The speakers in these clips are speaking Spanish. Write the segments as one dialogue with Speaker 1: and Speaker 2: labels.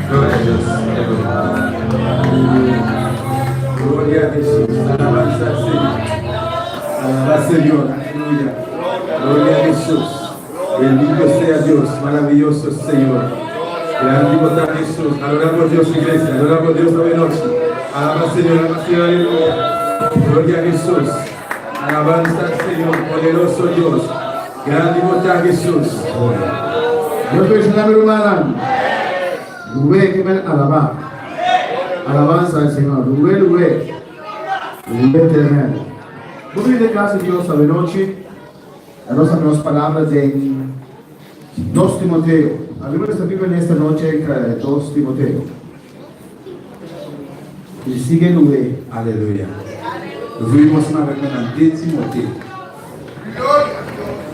Speaker 1: Gloria a Dios. Gloria a Jesús. Alabanza al Señor. Alabanza al Señor. Aleluya. Gloria a Jesús. Bendito sea Dios. Maravilloso Señor. Grande está Jesús. Adoramos a Dios, iglesia. Adoramos a Dios hoy noche. Alaba al Señor. Alaba al Señor. Aleluya. Gloria a Jesús. Alabanza al Señor. Poderoso Dios. Grande está Jesús.
Speaker 2: Dios bendiga mi hermana. Rubén, que me alaba. Alabanza al Señor. Rubén eterno. Vamos a gracias a Dios esta noche. A las palabras de 2 Timoteo. Abrimos esta Biblia en esta noche, 2 Timoteo. Y sigue Rubén.
Speaker 1: Aleluya. Nous vivons ensemble avec maintenant 2 Timothée.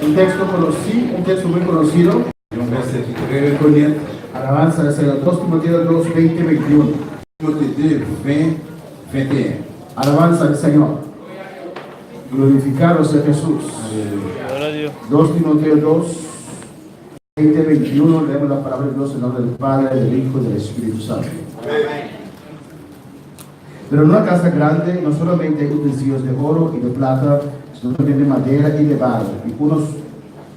Speaker 2: Un texto conocido, un texto muy conocido.
Speaker 1: Un verset qui très reconnu.
Speaker 2: Alabanza al Señor. 2 Timoteo 2, 20, 21.
Speaker 1: Timothée 2, 20, 21.
Speaker 2: Alabanza al Señor. Glorificado sea Jesús.
Speaker 1: Aleluya.
Speaker 2: 2 Timoteo 2, 20, 21. Leemos la palabra de Dios en nombre del Padre, del Hijo y del Espíritu Santo. Pero en una casa grande no solamente hay utensilios de oro y de plata, sino también de madera y de barro. Y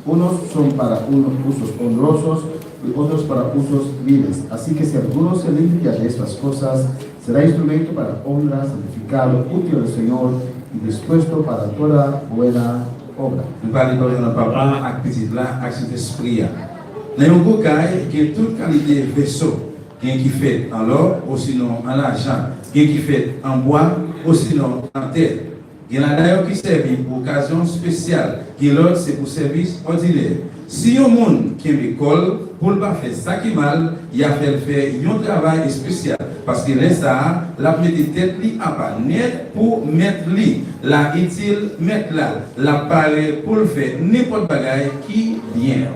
Speaker 2: unos son para unos usos honrosos y otros para usos viles. Así que si alguno se limpia de estas cosas, será instrumento para honra, santificado, útil al Señor y dispuesto para toda buena obra.
Speaker 1: Nous parlons de notre papa, avec petit là, avec cet esprit. Dans un boucaille qui est toute qualité de vaisseau, qui fait en or ou sinon en argent, qui fait en bois ou sinon en terre. Il y en a d'ailleurs qui servent pour occasion spéciale, qui l'autre c'est pour service ordinaire. Si un monde qui aime l'école, pour ne pas faire ça qui mal, il a fait un travail spécial. Parce que là, ça, la mettre tête li à pas net pour mettre li. La utile mettre là. La paré pour le faire n'importe bagaille qui vient.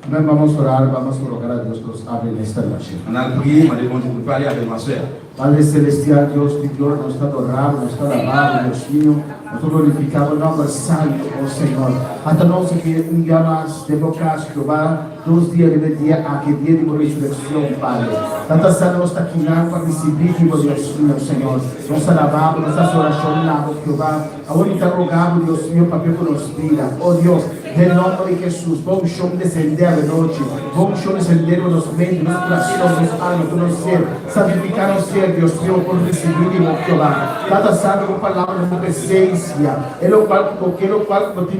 Speaker 2: Amén, vamos a orar, vamos a rogar a Dios que nos hable en esta noche.
Speaker 1: On a prié, on a demandé pour parler avec ma soeur.
Speaker 2: Padre Celestial, Dios de gloria, nos está adorando, nos está alabando, Dios mío, nos glorificamos el nombre santo, oh Señor. Hasta nos que un día más de bocas, Jehová, 2 días de día a que día de resurrección, Padre. Tanta sala nos está aquí para recibir, Dios mío, Señor. Nos alabamos, nuestras oraciones, Jehová. Ahorita rogamos, Dios mío, para que nos vida. Oh Dios, en nombre de Jesús, vamos a descender de noche, vamos a descender de los medios, nuestros corazones, nuestros almas, nuestro ser, santificar ser, Dios mío, por recibir Jehová. Cada sábado con palabra de tu presencia, es lo cual no tiene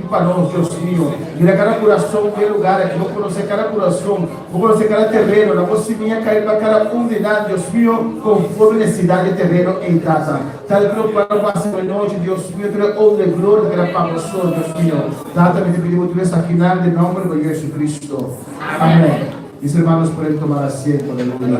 Speaker 2: para nosotros, Dios mío. Mira cada corazón, qué lugar, aquí no conoce cada corazón, no conoce cada terreno, la voz mía cae para cada unidad, Dios mío, conforme necesidad de terreno en casa. Tal que lo cual va a ser noche, Dios mío, te honra y gloria que la para nosotros, Dios mío. Dátame te pedimos tu esa final de nombre de Jesucristo. Amén. Mis hermanos pueden tomar asiento. Aleluya.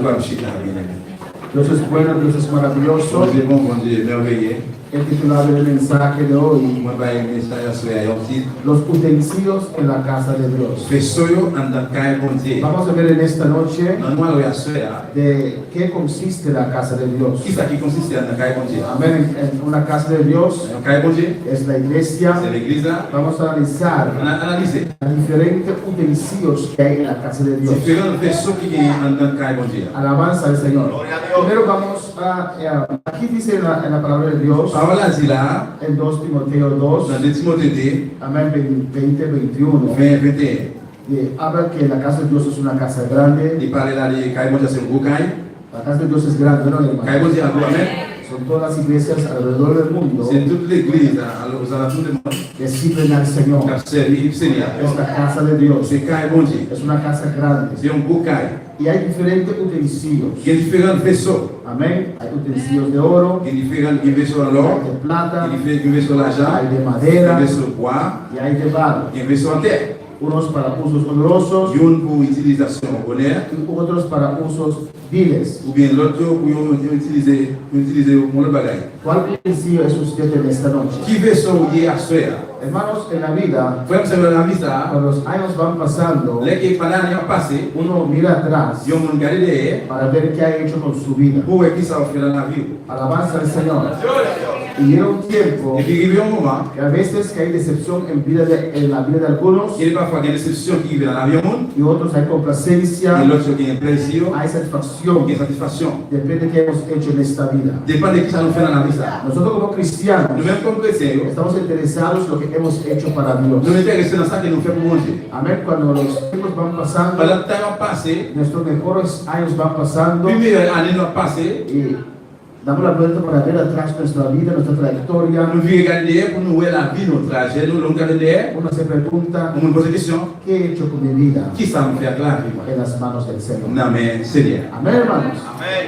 Speaker 2: Dios es bueno, Dios es maravilloso.
Speaker 1: Dieu est bon, bon Dieu est merveilleux.
Speaker 2: El titular del mensaje de hoy:
Speaker 1: Moi, je vais message sur un titre.
Speaker 2: los utensilios en la casa de Dios.
Speaker 1: Vaisseau en dans caille bon Dieu.
Speaker 2: Vamos a ver en esta noche
Speaker 1: Dans moi, le soeur.
Speaker 2: de qué consiste la casa de Dios.
Speaker 1: Qui ça qui consiste dans caille bon Dieu?
Speaker 2: Amén. En una casa de Dios
Speaker 1: Dans caille bon Dieu,
Speaker 2: es la iglesia.
Speaker 1: c'est l'église là.
Speaker 2: Vamos a analizar
Speaker 1: On a analysé
Speaker 2: los diferentes utensilios que hay en la casa de Dios.
Speaker 1: différents vaisseaux qui sont dans caille bon Dieu.
Speaker 2: Alabanza al Señor. Primero vamos a, aquí dice en la palabra de Dios,
Speaker 1: Parole a dit là,
Speaker 2: en 2 Timoteo 2,
Speaker 1: dans 2 Timothée 2,
Speaker 2: amén, 20, 21,
Speaker 1: 20, 21.
Speaker 2: habla que la casa de Dios es una casa grande.
Speaker 1: Il parlait là de caille bon Dieu, c'est un gros caille.
Speaker 2: La casa de Dios es grande, ¿no, hermano?
Speaker 1: Caille bon Dieu, en gros, amen.
Speaker 2: Son todas las iglesias alrededor del mundo
Speaker 1: C'est toute l'église, aux alentours du monde,
Speaker 2: que sirven al Señor.
Speaker 1: qui a servi le Seigneur.
Speaker 2: Es la casa de Dios.
Speaker 1: C'est caille bon Dieu.
Speaker 2: Es una casa grande.
Speaker 1: C'est un gros caille.
Speaker 2: Y hay diferentes utensilios.
Speaker 1: Il y a différents vaisseaux.
Speaker 2: Amén. Hay utensilios de oro,
Speaker 1: Il y a différents vaisseaux en or,
Speaker 2: de plata,
Speaker 1: il y a des vaisseaux d'argent,
Speaker 2: hay de
Speaker 1: des
Speaker 2: madera
Speaker 1: vaisseaux de bois,
Speaker 2: y hay de barro.
Speaker 1: il y a des vaisseaux en terre.
Speaker 2: Unos para usos honrosos
Speaker 1: Il y a une pour utilisation honnête,
Speaker 2: y otros para usos viles.
Speaker 1: ou bien l'autre pour utiliser mon bagage.
Speaker 2: ¿Cuál utensilio es usted en esta noche?
Speaker 1: Qui vaisseau il y a à faire?
Speaker 2: Hermanos, en la vida,
Speaker 1: Fue observar la vista,
Speaker 2: cuando los años van pasando,
Speaker 1: les que pendant l'année passée,
Speaker 2: uno mira atrás
Speaker 1: ils ont regardé
Speaker 2: para ver qué ha hecho con su vida.
Speaker 1: pour voir qui ça a fait dans la vie.
Speaker 2: Alabanza al Señor. Y llega un tiempo
Speaker 1: Et puis il y a un moment,
Speaker 2: que a veces que hay decepción en la vida de algunos
Speaker 1: il y a parfois une déception qui vient dans la vie du monde,
Speaker 2: y otros hay complacencia,
Speaker 1: et l'autre qui a un plaisir,
Speaker 2: hay satisfacción.
Speaker 1: qui a satisfaction.
Speaker 2: Depende de qué hemos hecho en esta vida.
Speaker 1: Dépend de qui ça nous fait dans la vie. Ça.
Speaker 2: Nosotros como cristianos
Speaker 1: Nous-mêmes comme chrétiens,
Speaker 2: estamos interesados en lo que hemos hecho para Dios.
Speaker 1: nous nous intéressons dans ça que nous faisons pour manger.
Speaker 2: Amén. Cuando los tiempos van pasando,
Speaker 1: Pendant le temps passé,
Speaker 2: nuestros mejores años van pasando
Speaker 1: puis meilleure année nous passée,
Speaker 2: y damos la vuelta para ver atrás nuestra vida, nuestra trayectoria.
Speaker 1: nous vivons regarder pour nous voir la vie, notre trajet, nous regarder,
Speaker 2: Uno se pregunta,
Speaker 1: on nous pose la question,
Speaker 2: ¿qué he hecho con mi vida?
Speaker 1: qui ça me fait avec la vie? Moi?
Speaker 2: En las manos del Señor.
Speaker 1: Non mais Seigneur.
Speaker 2: Amén, hermanos.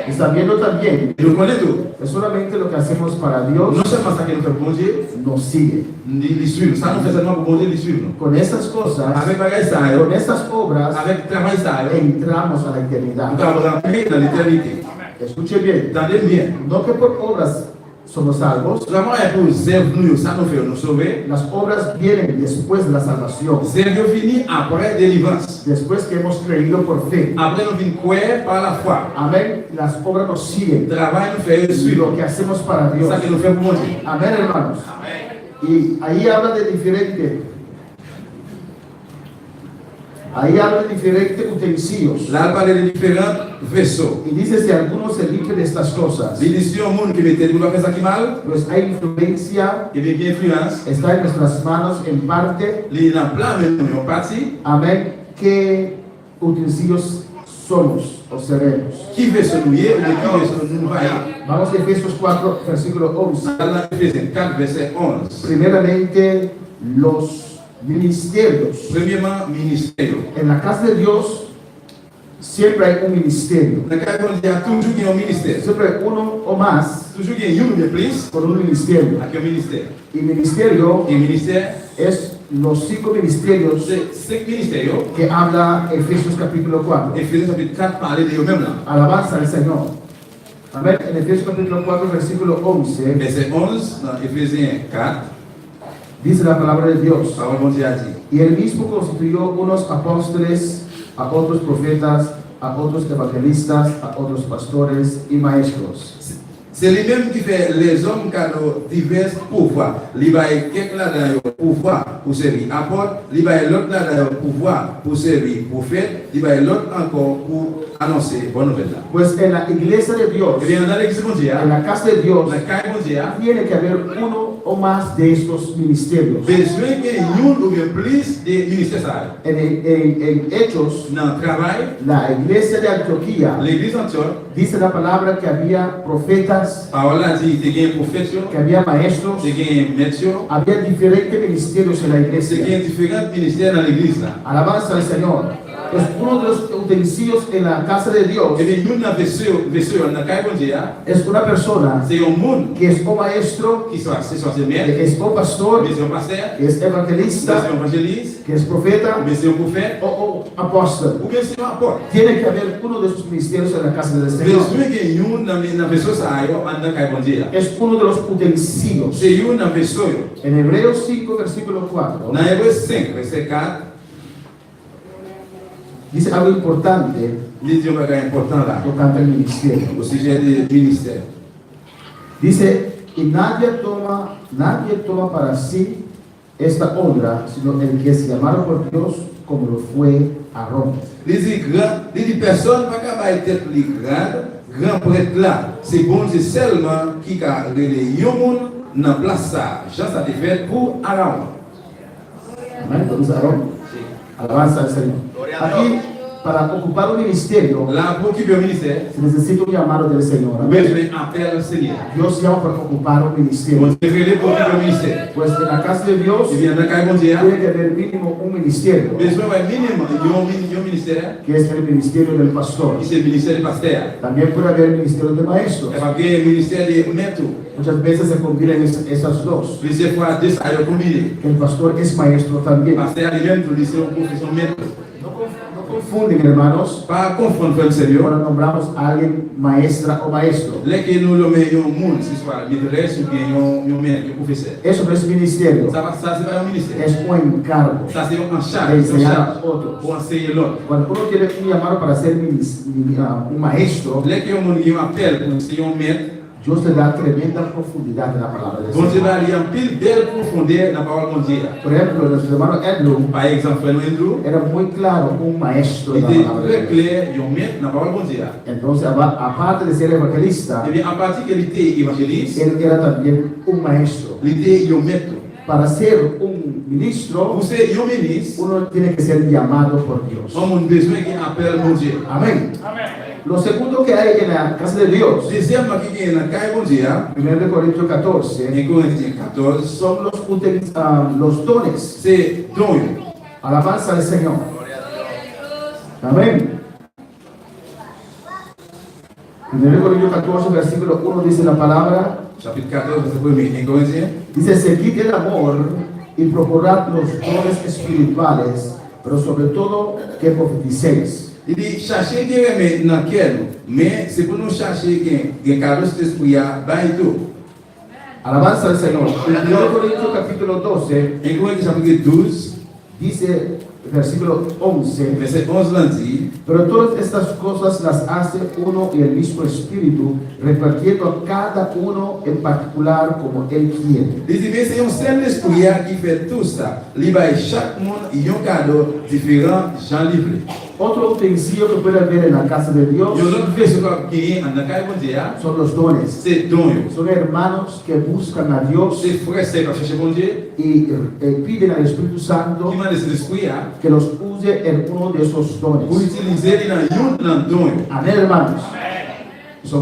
Speaker 2: Y sabiendo también
Speaker 1: Et nous connaissons tout.
Speaker 2: que solamente lo que hacemos para Dios
Speaker 1: Non seulement ça que nous fait pour manger,
Speaker 2: nos sigue.
Speaker 1: les suivre. Ça nous fait seulement pour manger, les suivre.
Speaker 2: Con estas cosas,
Speaker 1: Avec bagage ça,
Speaker 2: con estas obras,
Speaker 1: avec travail ça,
Speaker 2: entramos a la eternidad.
Speaker 1: nous allons rentrer dans l'éternité.
Speaker 2: Escuche bien.
Speaker 1: Entendez bien.
Speaker 2: No que por obras somos salvos,
Speaker 1: Seulement pour servir nous, ça nous fait nous sauver.
Speaker 2: las obras vienen después de la salvación,
Speaker 1: Servir fini après délivrance.
Speaker 2: después que hemos creído por fe.
Speaker 1: Après nous venons croire par la foi.
Speaker 2: Amén. Las obras nos siguen.
Speaker 1: Travail nous fait
Speaker 2: Y
Speaker 1: suivre.
Speaker 2: lo que hacemos para Dios.
Speaker 1: Ça que nous fait pour manger.
Speaker 2: Amén, hermanos. Y ahí habla de diferentes utensilios.
Speaker 1: Là, elle parle de différents vaisseaux.
Speaker 2: Y dice si alguno se limpian de estas cosas,
Speaker 1: Il dit un monde qui mettait du faire ça qui mal,
Speaker 2: pues hay influencia,
Speaker 1: qui vient influence,
Speaker 2: está en nuestras manos en parte.
Speaker 1: il est en plein, mais nous sommes partis.
Speaker 2: Amén. ¿Qué utensilios somos o seremos?
Speaker 1: Qui veut se mouiller ou qui veut se nous vailler?
Speaker 2: Vamos a Efesios 4, versículo 11.
Speaker 1: Dans Éphésiens 4, verset 11.
Speaker 2: Primeramente, los ministerios.
Speaker 1: Premièrement, ministère.
Speaker 2: En la casa de Dios siempre hay un ministerio.
Speaker 1: Dans le cas où il y a toujours un ministère.
Speaker 2: Siempre hay uno o más
Speaker 1: Toujours il y a un de plus
Speaker 2: con un ministerio.
Speaker 1: avec un ministère.
Speaker 2: Y ministerio
Speaker 1: Et ministère,
Speaker 2: es los 5 ministerios
Speaker 1: c'est 5 ministères.
Speaker 2: que habla Efesios capítulo 4.
Speaker 1: Éphésiens chapitre 4 parlait de eux-mêmes là.
Speaker 2: Alabanza al Señor. Amén. En Efesios capítulo 4, versículo 11,
Speaker 1: Verset 11, dans Éphésiens 4,
Speaker 2: dice la palabra de Dios.
Speaker 1: parole de Dieu a dit.
Speaker 2: Y él mismo constituyó unos apóstoles, a otros profetas, a otros evangelistas, a otros pastores y maestros.
Speaker 1: C'est lui-même qui fait les hommes qui ont divers pouvoirs. Il va y quelqu'un dans le pouvoir pour servir apôtre, il va y l'autre dans le pouvoir pour servir prophète, il va y l'autre encore pour annoncer bonne nouvelle.
Speaker 2: Pues en la iglesia de Dios,
Speaker 1: Eh bien, dans l'église mondiale,
Speaker 2: en la casa de Dios,
Speaker 1: dans le cas mondial,
Speaker 2: tiene que haber uno o más de estos ministerios.
Speaker 1: besoin qu'il y ait une ou bien plus de ministères.
Speaker 2: En Hechos,
Speaker 1: Dans le travail,
Speaker 2: la iglesia de Antioquía,
Speaker 1: l'église entière,
Speaker 2: dice la palabra que había profetas,
Speaker 1: parole a dit qu'il y a un prophète,
Speaker 2: que había maestros,
Speaker 1: qu'il y a un maître,
Speaker 2: había diferentes ministerios en la
Speaker 1: qu'il y
Speaker 2: iglesia.
Speaker 1: a différents ministères dans l'église là.
Speaker 2: Alabanza al Señor. Pues uno de los utensilios en la casa de Dios
Speaker 1: Eh bien, nous dans le vaisseau, dans le cas mondial,
Speaker 2: es una persona
Speaker 1: c'est un monde
Speaker 2: que es o maestro,
Speaker 1: qui soit, c'est soit c'est maître,
Speaker 2: que es o pastor,
Speaker 1: mais c'est un pasteur,
Speaker 2: que es
Speaker 1: c'est un
Speaker 2: evangelista,
Speaker 1: évangéliste,
Speaker 2: que es profeta
Speaker 1: mais c'est un prophète,
Speaker 2: o apóstol.
Speaker 1: ou bien c'est un apôtre.
Speaker 2: Tiene que haber uno de esos ministerios en la casa del Señor.
Speaker 1: Besoin qu'il y ait une dans le vaisseau, ça aille dans le cas mondial.
Speaker 2: Es uno de los utensilios.
Speaker 1: C'est une dans le vaisseau.
Speaker 2: En Hebreos 5, versículo 4,
Speaker 1: Dans Hébreux 5, verset 4,
Speaker 2: dice algo importante
Speaker 1: il dit un bagage important là,
Speaker 2: tocante al ministerio.
Speaker 1: au sujet du ministère.
Speaker 2: Dice, y nadie toma para sí esta honra, sino el que es llamado por Dios como lo fue Aarón.
Speaker 1: Il dit personne ne va pas être plus grand prêtre là. C'est bon Dieu seulement qui a relé un monde dans la place ça. Jean ça a été fait pour Aaron.
Speaker 2: Amén. Entonces, Aarón, alabanza al Señor. Aquí, para ocupar un ministerio,
Speaker 1: Là, pour occuper le ministère,
Speaker 2: se necesita un llamado del Señor. Amén.
Speaker 1: besoin appel au Seigneur.
Speaker 2: Dios llama para ocupar un
Speaker 1: On
Speaker 2: ministerio.
Speaker 1: te relé pour occuper le ministère.
Speaker 2: Pues en la casa de Dios
Speaker 1: Il vient dans le cas mondial,
Speaker 2: tiene que haber mínimo un ministerio,
Speaker 1: besoin d'un minimum, il y a un ministère,
Speaker 2: que es el ministerio del pastor.
Speaker 1: qui c'est le ministère du pasteur.
Speaker 2: También puede haber ministerios de maestros.
Speaker 1: Il va y avoir un ministère du maître.
Speaker 2: Muchas veces se combinan esas dos.
Speaker 1: Plusieurs fois, deux ça a combiné.
Speaker 2: Que el pastor es maestro
Speaker 1: Le
Speaker 2: también.
Speaker 1: pasteur lui-même, pour lui, c'est un profession maître.
Speaker 2: No confunden, hermanos,
Speaker 1: Pas confondre frère sérieux.
Speaker 2: cuando nombramos a alguien maestra o maestro.
Speaker 1: Là que nous le mettons au monde, ce soit maîtresse ou bien un maître, un professeur.
Speaker 2: Eso no es ministerio,
Speaker 1: Ça, ça c'est pas un ministère.
Speaker 2: es un encargo
Speaker 1: Ça, c'est un
Speaker 2: de
Speaker 1: charge. Un
Speaker 2: enseñar
Speaker 1: charge
Speaker 2: a otros.
Speaker 1: pour enseigner l'autre.
Speaker 2: Cuando uno tiene un llamado para ser un maestro,
Speaker 1: Là que mon appel pour enseigner un maître,
Speaker 2: Dios le da tremenda profundidad en la palabra de
Speaker 1: bon Dieu
Speaker 2: Dios.
Speaker 1: va aller en pile belle profondeur dans la parole de Dieu.
Speaker 2: Por ejemplo, nuestro hermano Andrew
Speaker 1: Par exemple, frère Andrew,
Speaker 2: era muy claro un maestro
Speaker 1: il
Speaker 2: de la
Speaker 1: était
Speaker 2: palabra
Speaker 1: très
Speaker 2: de Dios.
Speaker 1: clair, il maître dans la parole de Dieu.
Speaker 2: Entonces, aparte de ser evangelista,
Speaker 1: Eh bien, en partie qu'il était évangéliste,
Speaker 2: él era también un maestro.
Speaker 1: il était un maître.
Speaker 2: Para ser un ministro,
Speaker 1: Pour ser un ministre,
Speaker 2: uno tiene que ser llamado por Dios.
Speaker 1: on a besoin qu'il appelle mon Dieu.
Speaker 2: Amén. Lo segundo que hay en la casa de Dios,
Speaker 1: Deuxième, qui est dans la caille de Dieu,
Speaker 2: 1 Corintios 14,
Speaker 1: en Corinthiens 14,
Speaker 2: son los dones.
Speaker 1: c'est don.
Speaker 2: Alabanza al Señor. Amén. 1 Corintios 14, versículo 1 dice la palabra,
Speaker 1: Chapitre 14, verset 1 en Corinthiens.
Speaker 2: dice, seguid el amor y procurad los dones espirituales, pero sobre todo que profeticéis.
Speaker 1: Il dit, cherchez qui remet dans quel, mais c'est pour nous chercher qui cadeau cet esprit à bain tout.
Speaker 2: Alabanza al Señor. En 1 Corintios capítulo 12
Speaker 1: En Corinthiens chapitre 12,
Speaker 2: dice, versículo 11,
Speaker 1: verset 11 là dit,
Speaker 2: pero todas estas cosas las hace uno y el mismo Espíritu, repartiendo a cada uno en particular como Él quiere.
Speaker 1: il dit, mais c'est un seul esprit qui fait tout ça. Il va chaque monde un cadeau différent, Jean livré.
Speaker 2: Otro utensilio que pueden ver en la casa de Dios
Speaker 1: Il y a une autre version qui est dans la caille de Dieu,
Speaker 2: son los dones.
Speaker 1: c'est don.
Speaker 2: Son hermanos que buscan a Dios
Speaker 1: C'est frère, c'est pour chercher mon Dieu,
Speaker 2: y piden al Espíritu Santo
Speaker 1: qui m'a laissé l'esprit
Speaker 2: que los use en uno de esos
Speaker 1: pour
Speaker 2: dones.
Speaker 1: utiliser dans don.
Speaker 2: Amén, hermanos.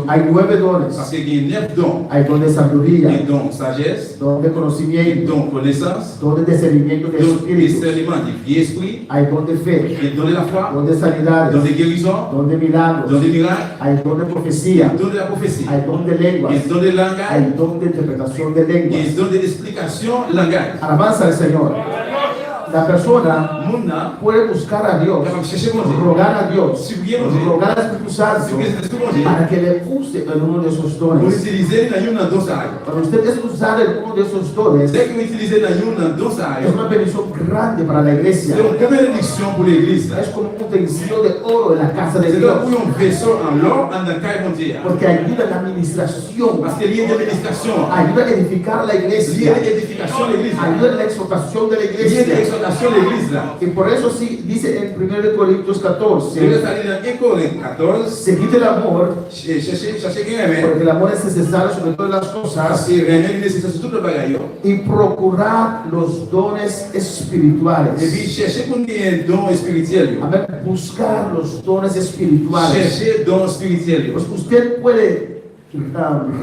Speaker 2: Hay 9 dones.
Speaker 1: Parce qu'il y a 9 dons.
Speaker 2: Hay don de
Speaker 1: Il y a
Speaker 2: sabiduría,
Speaker 1: don sagesse,
Speaker 2: don de conocimiento,
Speaker 1: don connaissance,
Speaker 2: don de discernimiento de
Speaker 1: don
Speaker 2: espíritu,
Speaker 1: discernement du vieil esprit,
Speaker 2: hay don de fe,
Speaker 1: il y a don de la foi,
Speaker 2: don de
Speaker 1: don
Speaker 2: sanidades,
Speaker 1: de guérison,
Speaker 2: don de milagros,
Speaker 1: don de miracle,
Speaker 2: hay don de profecía,
Speaker 1: don de la prophétie,
Speaker 2: hay don de
Speaker 1: il y
Speaker 2: lenguas,
Speaker 1: a don de langage,
Speaker 2: hay don de interpretación de
Speaker 1: il y
Speaker 2: lenguas.
Speaker 1: a don de l'explication langage.
Speaker 2: Alabanza al Señor. La persona
Speaker 1: Mouna,
Speaker 2: puede buscar a Dios,
Speaker 1: il va chercher mon Dieu,
Speaker 2: rogar a Dios,
Speaker 1: supplier mon Dieu,
Speaker 2: rogar al Espíritu Santo
Speaker 1: supplier l'esprit mon Dieu,
Speaker 2: para que le use en uno de esos
Speaker 1: pour
Speaker 2: dones.
Speaker 1: utiliser dans une don ça.
Speaker 2: Cuando usted es usado en uno de esos dones,
Speaker 1: Dès que utiliser dans une don ça,
Speaker 2: es una bendición grande para la iglesia.
Speaker 1: c'est une grande bénédiction pour l'église.
Speaker 2: Es como un utensilio de oro en la casa de
Speaker 1: C'est
Speaker 2: Dios,
Speaker 1: là où un vaisseau en l'or en la caille de Dieu.
Speaker 2: porque ayuda en la administración,
Speaker 1: Parce qu'il y a des bénédictions.
Speaker 2: ayuda a edificar la
Speaker 1: Il y a
Speaker 2: iglesia,
Speaker 1: l'édification de l'église.
Speaker 2: ayuda en la exhortación de la
Speaker 1: Il y a
Speaker 2: iglesia.
Speaker 1: l'exhortation de l'église là.
Speaker 2: Y por eso sí dice en 1 Corintios
Speaker 1: Je
Speaker 2: 14,
Speaker 1: vais aller dans 1 Corinthiens 14,
Speaker 2: seguid el amor,
Speaker 1: chercher qui remet.
Speaker 2: porque el amor es necesario sobre todas las
Speaker 1: Parce
Speaker 2: cosas,
Speaker 1: que remet nécessaire sur tout le bagage.
Speaker 2: y procurad los dones
Speaker 1: Et
Speaker 2: espirituales.
Speaker 1: puis chercher pour nous un don spirituel.
Speaker 2: Amén. Buscar los dones espirituales.
Speaker 1: Chercher don spirituel.
Speaker 2: Pues usted puede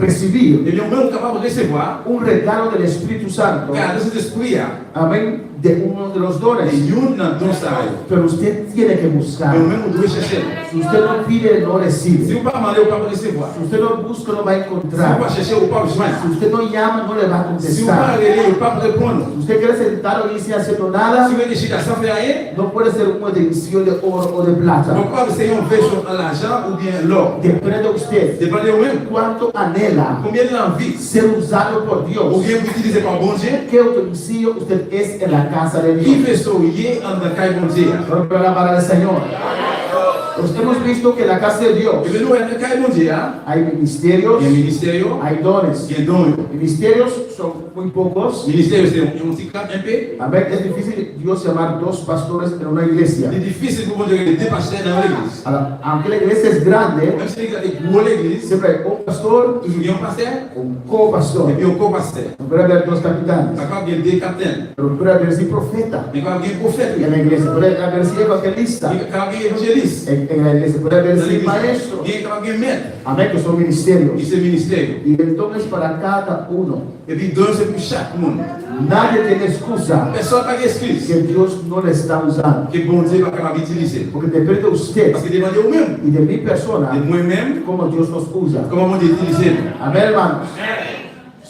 Speaker 2: recibir
Speaker 1: Et bien, on est capable de recevoir,
Speaker 2: un regalo del Espíritu Santo,
Speaker 1: car cet esprit,
Speaker 2: amén, de uno de los dones,
Speaker 1: il y a un don ça.
Speaker 2: pero usted tiene que buscar.
Speaker 1: Mais même on doit chercher.
Speaker 2: Si usted no pide, no
Speaker 1: Si
Speaker 2: recibe.
Speaker 1: vous ne pas demander, vous ne pouvez pas recevoir.
Speaker 2: Si usted no busca, no va a
Speaker 1: Si vous ne
Speaker 2: encontrar.
Speaker 1: pas chercher, vous ne pouvez pas
Speaker 2: Si
Speaker 1: joindre.
Speaker 2: usted no llama, no le va a
Speaker 1: Si vous ne pas
Speaker 2: contestar.
Speaker 1: relayer, vous ne pouvez pas répondre.
Speaker 2: Si usted quiere sentado y sin haciendo
Speaker 1: Si
Speaker 2: nada,
Speaker 1: vous voulez chier sans faire rien,
Speaker 2: no puede ser un utensilio de oro o de plata.
Speaker 1: donc pas essayer un vaisseau en l'argent ou bien l'or.
Speaker 2: Depende de usted
Speaker 1: Dépendez de vous-même.
Speaker 2: cuánto anhela
Speaker 1: Combien de l'envie
Speaker 2: ser usado por
Speaker 1: ou
Speaker 2: Dios.
Speaker 1: bien vous utilisez par bon Dieu.
Speaker 2: ¿Qué utensilio usted es en la casa de
Speaker 1: Qui
Speaker 2: Dios?
Speaker 1: vaisseau y est en la caille bon Dieu.
Speaker 2: Vamos a hablar para el Señor. Pues hemos visto que en la casa de Dios
Speaker 1: Et bien nous, en la caille bon Dieu,
Speaker 2: hay ministerios,
Speaker 1: il y a un ministère,
Speaker 2: hay dones.
Speaker 1: il y a un don.
Speaker 2: Ministerios son muy pocos.
Speaker 1: Ministère, c'est un petit cap un peu.
Speaker 2: A ver, es difícil Dios llamar dos pastores en una iglesia.
Speaker 1: C'est difficile pour bon Dieu de dépasser dans l'église.
Speaker 2: Aunque la iglesia es grande,
Speaker 1: Même si l'église est gros l'église,
Speaker 2: siempre hay un pastor,
Speaker 1: toujours il y a un pasteur
Speaker 2: un co-pastor.
Speaker 1: et puis un co-pasteur.
Speaker 2: No puede haber dos capitanes,
Speaker 1: D'accord, il y a deux capitaines.
Speaker 2: pero puede haber sí profeta
Speaker 1: Mais quand il y a un prophète,
Speaker 2: en la iglesia, puede haber sí evangelista
Speaker 1: quand il y a un évangéliste,
Speaker 2: en la iglesia, puede haber
Speaker 1: dans
Speaker 2: sí
Speaker 1: l'église,
Speaker 2: maestro.
Speaker 1: il y a quand il y a un maître,
Speaker 2: Amén, que son ministerios.
Speaker 1: qui c'est ministère.
Speaker 2: Y el don es para cada uno.
Speaker 1: Et puis don c'est pour chaque monde.
Speaker 2: Nadie tiene excusa
Speaker 1: Personne n'a d'excuse
Speaker 2: que Dios no le está usando.
Speaker 1: que bon Dieu va capable d'utiliser.
Speaker 2: Porque depende de usted
Speaker 1: Parce que demandez vous-même,
Speaker 2: y de mi persona
Speaker 1: de moi-même,
Speaker 2: cómo Dios nos usa.
Speaker 1: comment mon Dieu utilise.
Speaker 2: Amén, hermanos.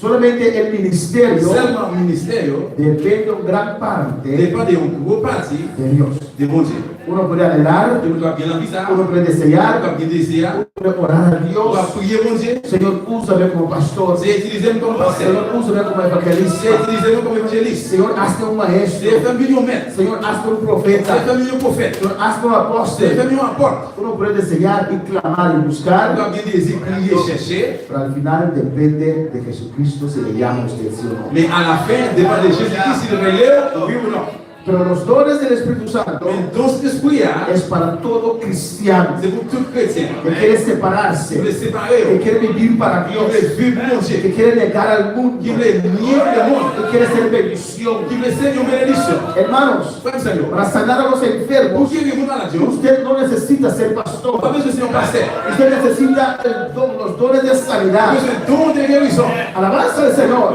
Speaker 2: Solamente el ministerio
Speaker 1: Seulement le ministério
Speaker 2: depende en gran parte
Speaker 1: dépend de une grosse partie
Speaker 2: de Dios.
Speaker 1: de bon Dieu.
Speaker 2: Uno puede anhelar,
Speaker 1: Tu dois bien envie ça,
Speaker 2: uno puede
Speaker 1: tu
Speaker 2: desear,
Speaker 1: dois bien désirer,
Speaker 2: uno puede orar a
Speaker 1: tu
Speaker 2: Dios.
Speaker 1: dois prier mon Dieu,
Speaker 2: Señor, úsame como pastor.
Speaker 1: c'est utiliser comme pasteur,
Speaker 2: Señor, úsame como
Speaker 1: c'est
Speaker 2: evangelista.
Speaker 1: utiliser comme évangéliste,
Speaker 2: Señor, hazme un maestro.
Speaker 1: c'est faire million maître,
Speaker 2: Señor, hazme un
Speaker 1: c'est
Speaker 2: profeta.
Speaker 1: faire million prophète,
Speaker 2: Señor, hazme un
Speaker 1: c'est
Speaker 2: apóstol.
Speaker 1: faire million apôtre.
Speaker 2: Uno puede desear y clamar y
Speaker 1: Tu
Speaker 2: buscar,
Speaker 1: dois bien désirer, prier, chercher,
Speaker 2: pero al final depende de Jesucristo si le llama a usted, ¿sí o no?
Speaker 1: mais à la fin, dépend de Jésus-Christ s'il relève, oui ou non.
Speaker 2: Pero los dones del Espíritu Santo
Speaker 1: Mais dans cet esprit-là,
Speaker 2: es para todo cristiano
Speaker 1: c'est pour tout chrétien.
Speaker 2: que quiere
Speaker 1: Qui
Speaker 2: separarse,
Speaker 1: veut séparer,
Speaker 2: que quiere vivir para
Speaker 1: qui
Speaker 2: Dios,
Speaker 1: veut vivre mon Dieu,
Speaker 2: que quiere negar al mundo,
Speaker 1: qui veut nier le monde,
Speaker 2: que quiere ser bendición.
Speaker 1: qui veut ser une bénédiction.
Speaker 2: Hermanos,
Speaker 1: Frère Seigneur,
Speaker 2: para sanar a los
Speaker 1: pour
Speaker 2: enfermos,
Speaker 1: qui est maladie,
Speaker 2: usted no necesita ser
Speaker 1: pas
Speaker 2: pastor.
Speaker 1: besoin de ser un pasteur,
Speaker 2: Usted necesita los dones de
Speaker 1: pas
Speaker 2: sanidad.
Speaker 1: besoin de don de guérison.
Speaker 2: Alabanza al Señor.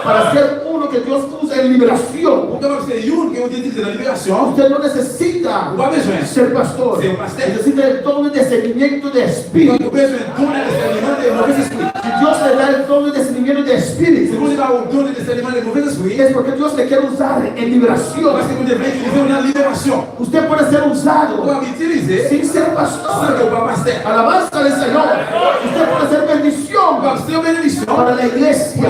Speaker 2: Para ser uno que Dios usa en liberación.
Speaker 1: Pour que c'est une qui ont été dans la libération,
Speaker 2: Usted no necesita
Speaker 1: pas besoin.
Speaker 2: ser pastor.
Speaker 1: Ser pastor.
Speaker 2: Necesita el don de discernimiento de
Speaker 1: Pas
Speaker 2: espíritu.
Speaker 1: besoin de don de discernement des mauvais esprits.
Speaker 2: Si Dios le da el don de discernimiento de
Speaker 1: Si
Speaker 2: espíritu,
Speaker 1: vous n'avez pas un don de discernement des mauvais esprits,
Speaker 2: es porque Dios le quiere usar en liberación.
Speaker 1: parce que vous devez utiliser une libération.
Speaker 2: Usted puede ser
Speaker 1: Vous
Speaker 2: usado
Speaker 1: pouvez utiliser
Speaker 2: sin ser
Speaker 1: sans
Speaker 2: pastor.
Speaker 1: que pas pasteur.
Speaker 2: Alabanza al Señor. Usted puede ser bendición
Speaker 1: Vous pouvez ser bénédiction
Speaker 2: para la iglesia,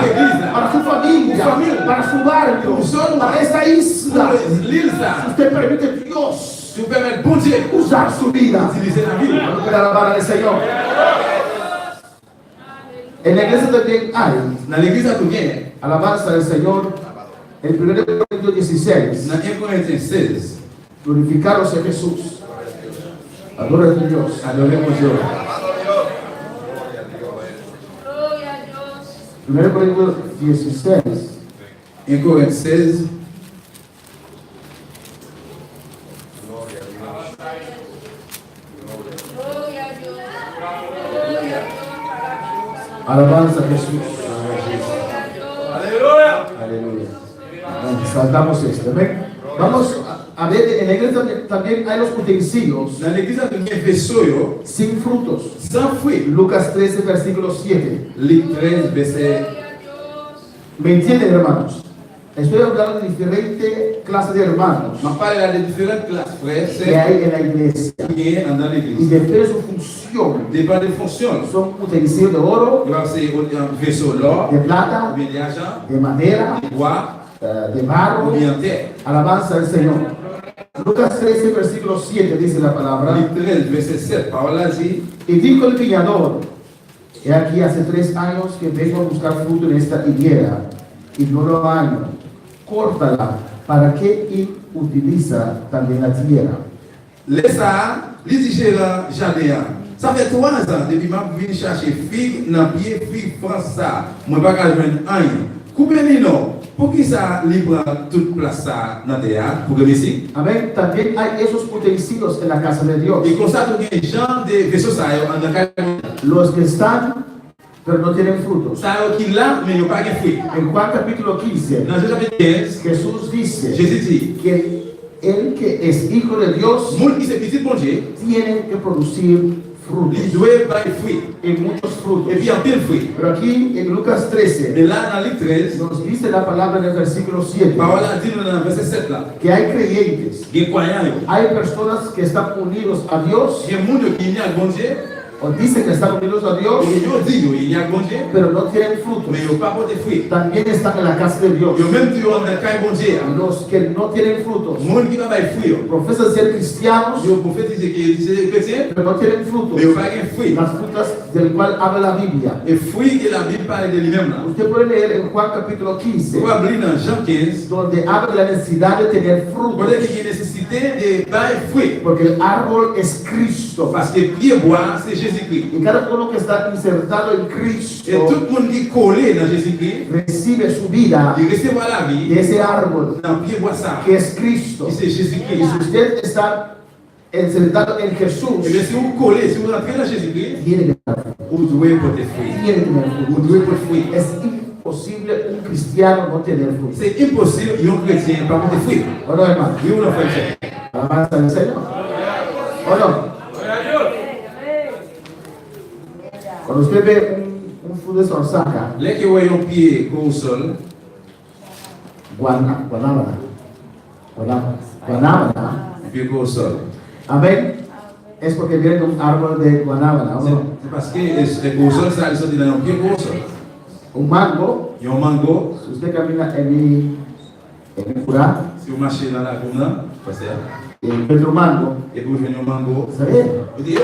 Speaker 2: para su familia, para su barrio, para esta isla.
Speaker 1: pour l'île ça.
Speaker 2: Usted permite a Dios
Speaker 1: Si vous permettez bon Dieu
Speaker 2: usar su vida.
Speaker 1: d'utiliser la vie.
Speaker 2: Para alabar al Señor. En la iglesia también hay
Speaker 1: Dans l'église à tout bien,
Speaker 2: alabanza del Señor. En 1 Corintios 16,
Speaker 1: dans 1 Corinthiens 16,
Speaker 2: glorificaros en Jesús. Adora a Dios.
Speaker 1: adoremos Dieu.
Speaker 3: Gloria a Dios.
Speaker 2: 1 Corintios 16,
Speaker 1: 1 Corinthiens 16,
Speaker 3: Gloria a Dios. Gloria a Dios.
Speaker 2: alabanza a Jesús.
Speaker 3: Gloria a Dios.
Speaker 2: Aleluya. Bueno, saltamos esto. ¿Ven? Vamos a ver, en la iglesia también hay los utensilios
Speaker 1: dans l'église à tout bien, vaisseau, yo,
Speaker 2: sin frutos.
Speaker 1: sans fruit.
Speaker 2: Lucas 13, versículo 7.
Speaker 1: Luc 13, verset.
Speaker 3: Gloria a Dios.
Speaker 2: ¿Me entienden, hermanos? Estoy hablando de diferentes clases de hermanos
Speaker 1: On parle là de différentes classes, frères,
Speaker 2: que
Speaker 1: c'est
Speaker 2: hay en la iglesia
Speaker 1: qui est dans
Speaker 2: y
Speaker 1: l'église.
Speaker 2: depende de su función.
Speaker 1: Dépend des fonctions.
Speaker 2: Son utensilios de oro,
Speaker 1: Il va c'est un vaisseau l'or,
Speaker 2: de
Speaker 1: ou
Speaker 2: plata,
Speaker 1: bien d'argent,
Speaker 2: de madera,
Speaker 1: de bois,
Speaker 2: de
Speaker 1: ou
Speaker 2: barro.
Speaker 1: bien terre.
Speaker 2: Alabanza al Señor. Lucas 13, versículo 7 dice la palabra.
Speaker 1: Luc 13, verset 7, parole là dit,
Speaker 2: Y dijo el viñador: He aquí hace 3 años que vengo a buscar fruto en esta higuera y no lo hallo. Córtala. ¿Para qué utiliza también la tierra?
Speaker 1: laisse ça, les différents jardins. Ça fait 3 ans depuis que je viens chercher figue dans le pied, figue France ça. Moi, je ne vais pas joindre un. Coupez-les non. Pour qui ça libre toute place ça dans le théâtre, pour que ici.
Speaker 2: Amén. También hay esos utensilios en la casa de Dios.
Speaker 1: Et comme ça, tout les gens des vaisseaux ça, en dans
Speaker 2: Los que están, pero no tienen frutos.
Speaker 1: ça qui là, mais il n'y a pas de fruit.
Speaker 2: En Juan capítulo 15,
Speaker 1: Dans Jean chapitre 15,
Speaker 2: Jesús dice
Speaker 1: Jésus dit,
Speaker 2: que el que es hijo de Dios
Speaker 1: monde qui c'est petit bon Dieu,
Speaker 2: tiene que producir frutos,
Speaker 1: il doit avoir des fruits.
Speaker 2: y muchos frutos.
Speaker 1: Et puis en pile fruit.
Speaker 2: Pero aquí en Lucas 13
Speaker 1: Mais là, dans Luc 13,
Speaker 2: nos dice la palabra en el versículo 7
Speaker 1: parole là dit dans le verset 7 là,
Speaker 2: que hay creyentes,
Speaker 1: il y a croyants,
Speaker 2: hay personas que están unidos a Dios
Speaker 1: il y a monde qui n'y a bon Dieu,
Speaker 2: o dicen que están unidos a Dios,
Speaker 1: et yo dis, il y a bon Dieu,
Speaker 2: pero no tienen frutos.
Speaker 1: mais il n'y a pas porté fruit.
Speaker 2: También están en la casa de Dios.
Speaker 1: Il y a même Dieu dans le cas bon Dieu.
Speaker 2: Los que no tienen frutos
Speaker 1: Monde qui n'a pas de fruit.
Speaker 2: profesan ser cristianos,
Speaker 1: Il y a prophétisé qui est chrétien,
Speaker 2: pero no tienen frutos.
Speaker 1: mais il n'y a pas de fruit.
Speaker 2: Las frutas del cual habla la Biblia.
Speaker 1: Et fruit que la Bible parle de lui-même là.
Speaker 2: Usted puede leer en Juan capítulo 15,
Speaker 1: Vous pouvez lire dans Jean 15,
Speaker 2: donde habla de la necesidad de tener
Speaker 1: vous
Speaker 2: frutos,
Speaker 1: voyez qu'il y a nécessité de bailler fruit.
Speaker 2: porque el árbol es Cristo.
Speaker 1: Parce que pied bois, c'est Jésus-Christ.
Speaker 2: Y cada uno que está insertado en
Speaker 1: Et
Speaker 2: Cristo
Speaker 1: tout le monde qui est collé dans Jésus-Christ,
Speaker 2: recibe su vida
Speaker 1: il recevra la vie
Speaker 2: de ese árbol
Speaker 1: dans pied bois ça.
Speaker 2: que es Cristo.
Speaker 1: Et c'est
Speaker 2: Y
Speaker 1: Jésus-Christ.
Speaker 2: si usted está insertado en Jesús,
Speaker 1: Et bien si vous collez, si vous entrez dans Jésus-Christ,
Speaker 2: tiene que tener fruto.
Speaker 1: vous devez porter fruit.
Speaker 2: Tiene que tener
Speaker 1: Vous
Speaker 2: fruto.
Speaker 1: devez porter fruit.
Speaker 2: Es imposible un cristiano no tener fruto.
Speaker 1: C'est impossible, un chrétien, pas porter fruit.
Speaker 2: ¿O no, hermano?
Speaker 1: Oui ou non, frère?
Speaker 2: Alabanza al Señor. ¿O no? Cuando usted ve un fruto tú desorsacas,
Speaker 1: les que voyez un pied au sol,
Speaker 2: guanábana.
Speaker 1: un pied au sol.
Speaker 2: Amén. Es porque viene de un árbol de guanábana. ¿O no?
Speaker 1: C'est parce que le au sol, ça, ils sont dans un pied au sol.
Speaker 2: Un mango,
Speaker 1: Il y a un mango,
Speaker 2: si usted camina en mi Purá,
Speaker 1: si vous marchez dans la commune, c'est ça.
Speaker 2: y encuentra un mango,
Speaker 1: Et vous venez un mango,
Speaker 2: ¿sabes?
Speaker 1: vous dites,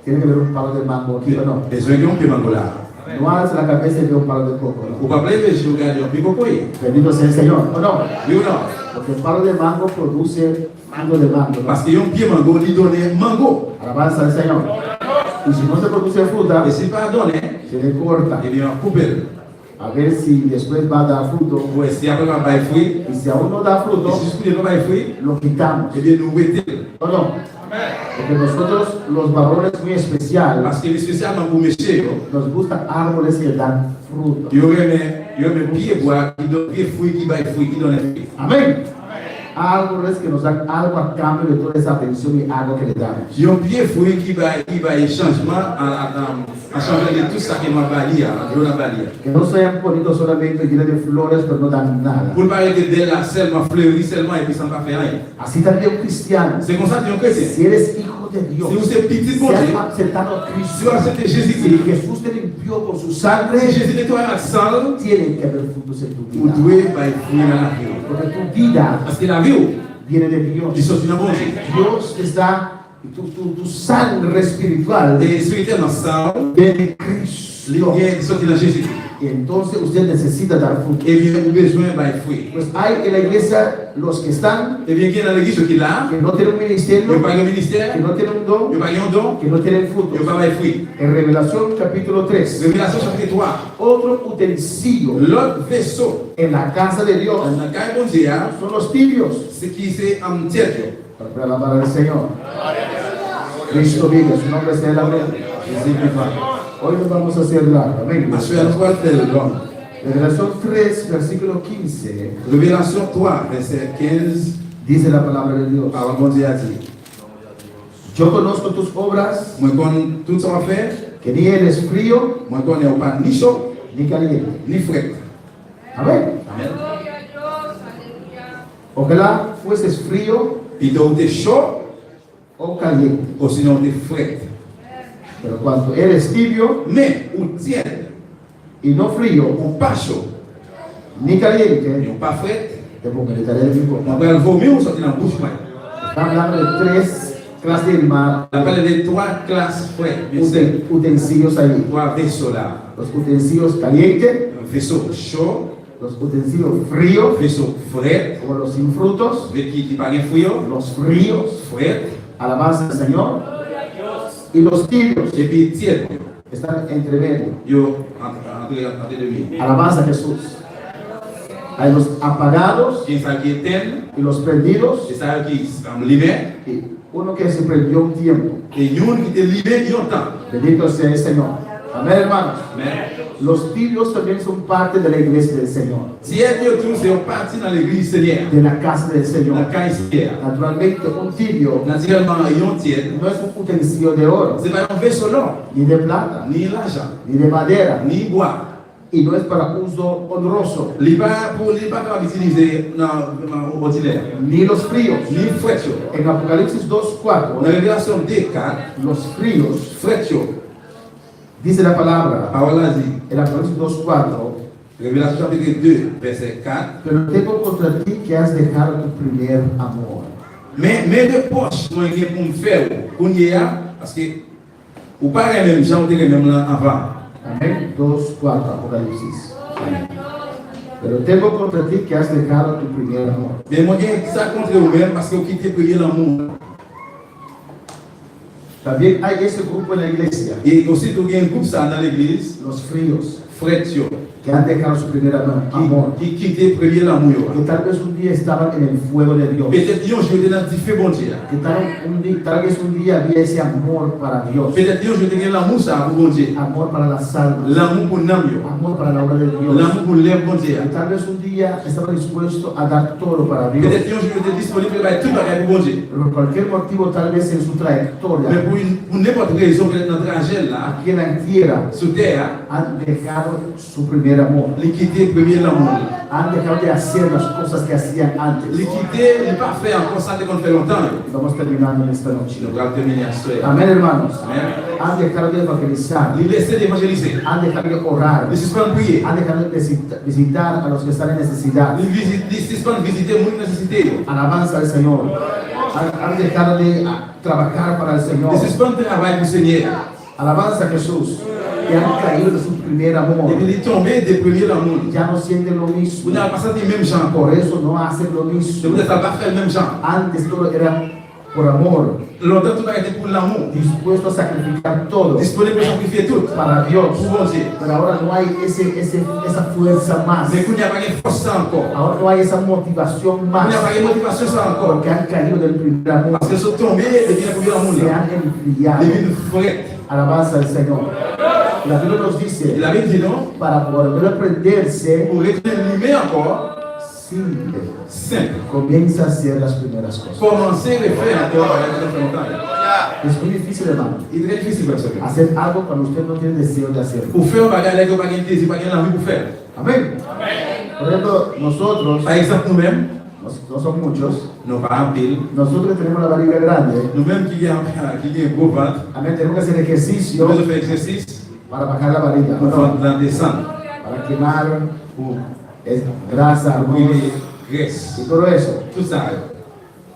Speaker 2: Tiene que ver un palo de mango aquí o no.
Speaker 1: les oignons qui mango là.
Speaker 2: No hagas la cabeza y ve un palo de coco.
Speaker 1: Vous
Speaker 2: ¿No?
Speaker 1: ne pouvez pas si vous regardez un pied au coin.
Speaker 2: Bendito sea el Señor. ¿O no?
Speaker 1: Oui ou non?
Speaker 2: Porque el palo de mango produce mango de mango. ¿No?
Speaker 1: Parce qu'il y a un pied mango, il donne mango.
Speaker 2: Alabanza al Señor. Y si no se produce fruta,
Speaker 1: Et si pas donné,
Speaker 2: se le corta.
Speaker 1: eh bien, coupez-le.
Speaker 2: A ver si después va a dar fruto.
Speaker 1: Ou si après, on va faire fruit,
Speaker 2: Y si aún no da
Speaker 1: et
Speaker 2: fruto,
Speaker 1: si vous ne pas faire fruit,
Speaker 2: lo quitamos.
Speaker 1: eh bien, nous mettez.
Speaker 2: ¿O no? Porque nosotros, los varones muy especiales,
Speaker 1: Parce que spécialement pour messieurs,
Speaker 2: nos gustan árboles que dan fruto.
Speaker 1: il y aurait un pied bois qui donne pied fruit, qui va fruit, qui donne un fruit.
Speaker 2: Amén. Árboles que nos dan algo a cambio de toda esa atención y agua que le damos.
Speaker 1: Il y a un pied fruit qui va y changement en changeant de tout ça qui m'a bali,
Speaker 2: Que no sean bonitos solamente llenos de flores, pero no dan nada.
Speaker 1: Pour ne pas arrêter d'elle là seulement fleuri seulement et puis sans pas faire rien.
Speaker 2: Así también un cristiano.
Speaker 1: C'est comme ça que un chrétien.
Speaker 2: Si eres hijo de Dios,
Speaker 1: Si vous êtes petit
Speaker 2: si
Speaker 1: bon Dieu,
Speaker 2: has aceptado a
Speaker 1: si
Speaker 2: Cristo,
Speaker 1: vous acceptez
Speaker 2: si
Speaker 1: Jésus-Christ,
Speaker 2: Jesús te limpió con su
Speaker 1: si
Speaker 2: sangre,
Speaker 1: Jésus nettoie la sang,
Speaker 2: tienen que haber frutos en tu
Speaker 1: vous
Speaker 2: vida.
Speaker 1: devez faire fruit dans la vie.
Speaker 2: Porque tu vida
Speaker 1: Parce que la vie,
Speaker 2: viene de Dios.
Speaker 1: ils sont une bonne Dieu.
Speaker 2: Dios te da tu sangre espiritual
Speaker 1: Et spirituel dans sang,
Speaker 2: viene de Cristo.
Speaker 1: ils sont dans Jésus-Christ.
Speaker 2: Y entonces usted necesita dar fruto.
Speaker 1: Et bien, vous avez besoin de faire fruit.
Speaker 2: Pues hay en la iglesia los que están,
Speaker 1: Et bien, qui est dans l'église, qui est là,
Speaker 2: que no tienen un
Speaker 1: il n'y
Speaker 2: ministerio,
Speaker 1: a pas de
Speaker 2: que
Speaker 1: ministère,
Speaker 2: no tienen un
Speaker 1: il
Speaker 2: don,
Speaker 1: n'y a pas de don,
Speaker 2: que no tienen
Speaker 1: il
Speaker 2: frutos.
Speaker 1: n'y a pas de fruit.
Speaker 2: En Revelación capítulo 3,
Speaker 1: Révélation chapitre 3.
Speaker 2: otro utensilio
Speaker 1: L'autre vaisseau,
Speaker 2: en la casa de Dios
Speaker 1: dans le cas de Dieu,
Speaker 2: son los tibios.
Speaker 1: c'est qui c'est en tête.
Speaker 2: Para alabar al Señor. Cristo vive, su nombre sea la gloria.
Speaker 1: Jésus qui va.
Speaker 2: Hoy nos vamos a hacer largo. Amén.
Speaker 1: Parce que la foi fait l'homme.
Speaker 2: Revelación 3, versículo 15,
Speaker 1: Révélation 3, verset 15,
Speaker 2: dice la palabra de Dios.
Speaker 1: parole de Dieu a dit.
Speaker 2: Yo conozco tus obras,
Speaker 1: Moi, connais tout ça fait,
Speaker 2: que ni eres frío
Speaker 1: moi, connais pas ni chaud,
Speaker 2: ni caliente.
Speaker 1: ni frais.
Speaker 2: Amén.
Speaker 1: Amen.
Speaker 3: Gloria a Dios, aleluya.
Speaker 2: Ojalá fueses frío
Speaker 1: Il doit être chaud,
Speaker 2: o caliente.
Speaker 1: ou sinon il est frais.
Speaker 2: Pero cuando eres tibio
Speaker 1: Mais, ou tiède,
Speaker 2: y no frío
Speaker 1: ou pas chaud,
Speaker 2: ni
Speaker 1: et
Speaker 2: caliente,
Speaker 1: ou pas frais,
Speaker 2: te vomitaré de mi boca.
Speaker 1: on va le vomir ou sortir dans la bouche.
Speaker 2: Está hablando de tres clases de
Speaker 1: On appelle les trois classes frais, bien sûr.
Speaker 2: utensilios ahí.
Speaker 1: Trois vaisseaux là.
Speaker 2: Los utensilios calientes,
Speaker 1: Un vaisseau chaud,
Speaker 2: los utensilios fríos,
Speaker 1: un vaisseau frais,
Speaker 2: como los sin frutos,
Speaker 1: qui paraît frio,
Speaker 2: los fríos,
Speaker 1: frais,
Speaker 2: alabanza al Señor, y los tibios,
Speaker 1: et puis tiède.
Speaker 2: están entre medio.
Speaker 1: Yo, entre demi.
Speaker 2: Alabanza a Jesús. Hay los apagados
Speaker 1: Qui est qui éteint,
Speaker 2: y los prendidos,
Speaker 1: c'est ça qui se libère,
Speaker 2: y uno que se prendió un tiempo.
Speaker 1: et une qui te libère, il y a un temps.
Speaker 2: Bendito sea el Señor. Amén, hermanos.
Speaker 1: Mais,
Speaker 2: Los tibios también son parte de la iglesia del Señor,
Speaker 1: tiède, il y a tout, c'est une partie dans l'église Seigneur.
Speaker 2: de la casa del
Speaker 1: Dans
Speaker 2: Señor.
Speaker 1: le cas Seigneur.
Speaker 2: Naturalmente, un tibio
Speaker 1: Naturellement, il y a un tiède.
Speaker 2: no es un utensilio de oro,
Speaker 1: C'est pas un vaisseau là,
Speaker 2: ni de plata,
Speaker 1: ni l'argent,
Speaker 2: ni de madera,
Speaker 1: ni bois.
Speaker 2: y no es para uso honroso,
Speaker 1: Il n'est pas capable d'utiliser dans ordinaire,
Speaker 2: ni los fríos.
Speaker 1: ni frais.
Speaker 2: En Apocalipsis 2:4,
Speaker 1: Dans la révélation D4,
Speaker 2: los fríos,
Speaker 1: frais.
Speaker 2: dice la palabra,
Speaker 1: Parole a dit,
Speaker 2: en Apocalipsis 2:4,
Speaker 1: révélation chapitre 2, verset 4.
Speaker 2: pero tengo contra ti que has dejado tu primer amor.
Speaker 1: Mais de poche, moi, il y a pour me faire, pour y aller, parce que, ou pas les mêmes gens, les mêmes là avant.
Speaker 2: Amén. 2:4, Apocalipsis.
Speaker 3: Gloria a Dios.
Speaker 2: Pero tengo contra ti que has dejado tu primer amor.
Speaker 1: Mais moi, j'ai ça contre vous-même parce que vous quittez prier l'amour.
Speaker 2: También hay ese grupo en la iglesia,
Speaker 1: Et aussi, il y a un groupe ça dans l'église,
Speaker 2: los fríos,
Speaker 1: frères,
Speaker 2: que han dejado su primer amor,
Speaker 1: qui quittent prier l'amour.
Speaker 2: que tal vez un día estaban en el fuego de Dios,
Speaker 1: Peut-être qu'ils ont joué dans le feu bon Dieu.
Speaker 2: que tal vez un día había ese amor para Dios,
Speaker 1: Peut-être qu'ils ont joué dans l'amour ça pour bon Dieu.
Speaker 2: amor para las almas,
Speaker 1: L'amour pour l'âme,
Speaker 2: amor para la obra de Dios,
Speaker 1: l'amour pour l'œuvre bon Dieu.
Speaker 2: que tal vez un día estaba dispuesto a dar todo para Dios,
Speaker 1: Peut-être qu'ils ont joué disponible pour tout bagage pour bon Dieu.
Speaker 2: pero por cualquier motivo tal vez en su
Speaker 1: Mais
Speaker 2: trayectoria
Speaker 1: pour n'importe quelle raison, peut-être notre trajet là,
Speaker 2: aquí en la tierra
Speaker 1: sur terre,
Speaker 2: han dejado dejado su primer amor.
Speaker 1: Il quitté le premier l'amour.
Speaker 2: Han dejado de hacer las cosas que hacían antes.
Speaker 1: Il quitté, il pas fait encore ça qu'on fait longtemps.
Speaker 2: Vamos terminando en esta noche.
Speaker 1: Nous allons terminer à ce soir.
Speaker 2: Amén, hermanos.
Speaker 1: Amen.
Speaker 2: Han dejado de evangelizar.
Speaker 1: Il laissait d'évangéliser.
Speaker 2: Han dejado de orar.
Speaker 1: Il suspend de prier.
Speaker 2: Han dejado de visitar a los que están en necesidad.
Speaker 1: Il suspend de visiter les nécessités.
Speaker 2: Alabanza al Señor. Han dejado de trabajar para el Señor.
Speaker 1: Il suspend de travail pour le Seigneur.
Speaker 2: Alabanza a Jesús. Y han caído de su primer amor.
Speaker 1: Et puis il est tombé des premiers l'amour.
Speaker 2: Ya no sienten lo
Speaker 1: Vous
Speaker 2: mismo.
Speaker 1: n'avez pas senti le même genre.
Speaker 2: Por eso no hacen lo
Speaker 1: Vous
Speaker 2: mismo.
Speaker 1: n'avez pas fait le même genre.
Speaker 2: Antes todo era por amor,
Speaker 1: Longtemps, tout a été pour l'amour.
Speaker 2: dispuesto a sacrificar todo
Speaker 1: Disponible pour sacrifier tout.
Speaker 2: para Dios.
Speaker 1: Pour bon Dieu.
Speaker 2: Pero ahora no hay esa fuerza más.
Speaker 1: Mais il n'y a pas de force ça encore.
Speaker 2: Ahora no hay esa motivación
Speaker 1: Il
Speaker 2: más.
Speaker 1: n'y a pas de motivation ça encore.
Speaker 2: Porque han caído del primer amor.
Speaker 1: Parce qu'ils sont tombés depuis le premier amour.
Speaker 2: Se
Speaker 1: Là.
Speaker 2: han enfriado.
Speaker 1: Depuis une forêt.
Speaker 2: Alabanza al Señor. La Biblia nos
Speaker 1: Il
Speaker 2: dice,
Speaker 1: avait dit non.
Speaker 2: para volver a prenderse,
Speaker 1: Pour retourner encore,
Speaker 2: simple,
Speaker 1: simple.
Speaker 2: comienza a hacer las primeras cosas.
Speaker 1: Commencer à faire encore avec notre montagne.
Speaker 2: Es muy difícil, hermano,
Speaker 1: Il est très difficile pour ça.
Speaker 2: hacer algo cuando usted no tiene deseo de hacerlo.
Speaker 1: Pour faire un bagage, il n'y a pas de désir, pas de envie pour faire.
Speaker 2: Amén. Por ejemplo, nosotros,
Speaker 1: Par exemple, nous-mêmes,
Speaker 2: no son muchos,
Speaker 1: nos parents pile,
Speaker 2: nosotros tenemos la barriga grande.
Speaker 1: nous-mêmes qui avons un gros ventre,
Speaker 2: Amén. Tenemos que hacer
Speaker 1: nous
Speaker 2: ejercicio
Speaker 1: devons faire exercice
Speaker 2: para bajar la barriga,
Speaker 1: pour
Speaker 2: ¿o no?
Speaker 1: faire descendre,
Speaker 2: Para quemar
Speaker 1: pour
Speaker 2: grasa, arroz
Speaker 1: brûler graisse.
Speaker 2: y todo eso.
Speaker 1: Tout ça.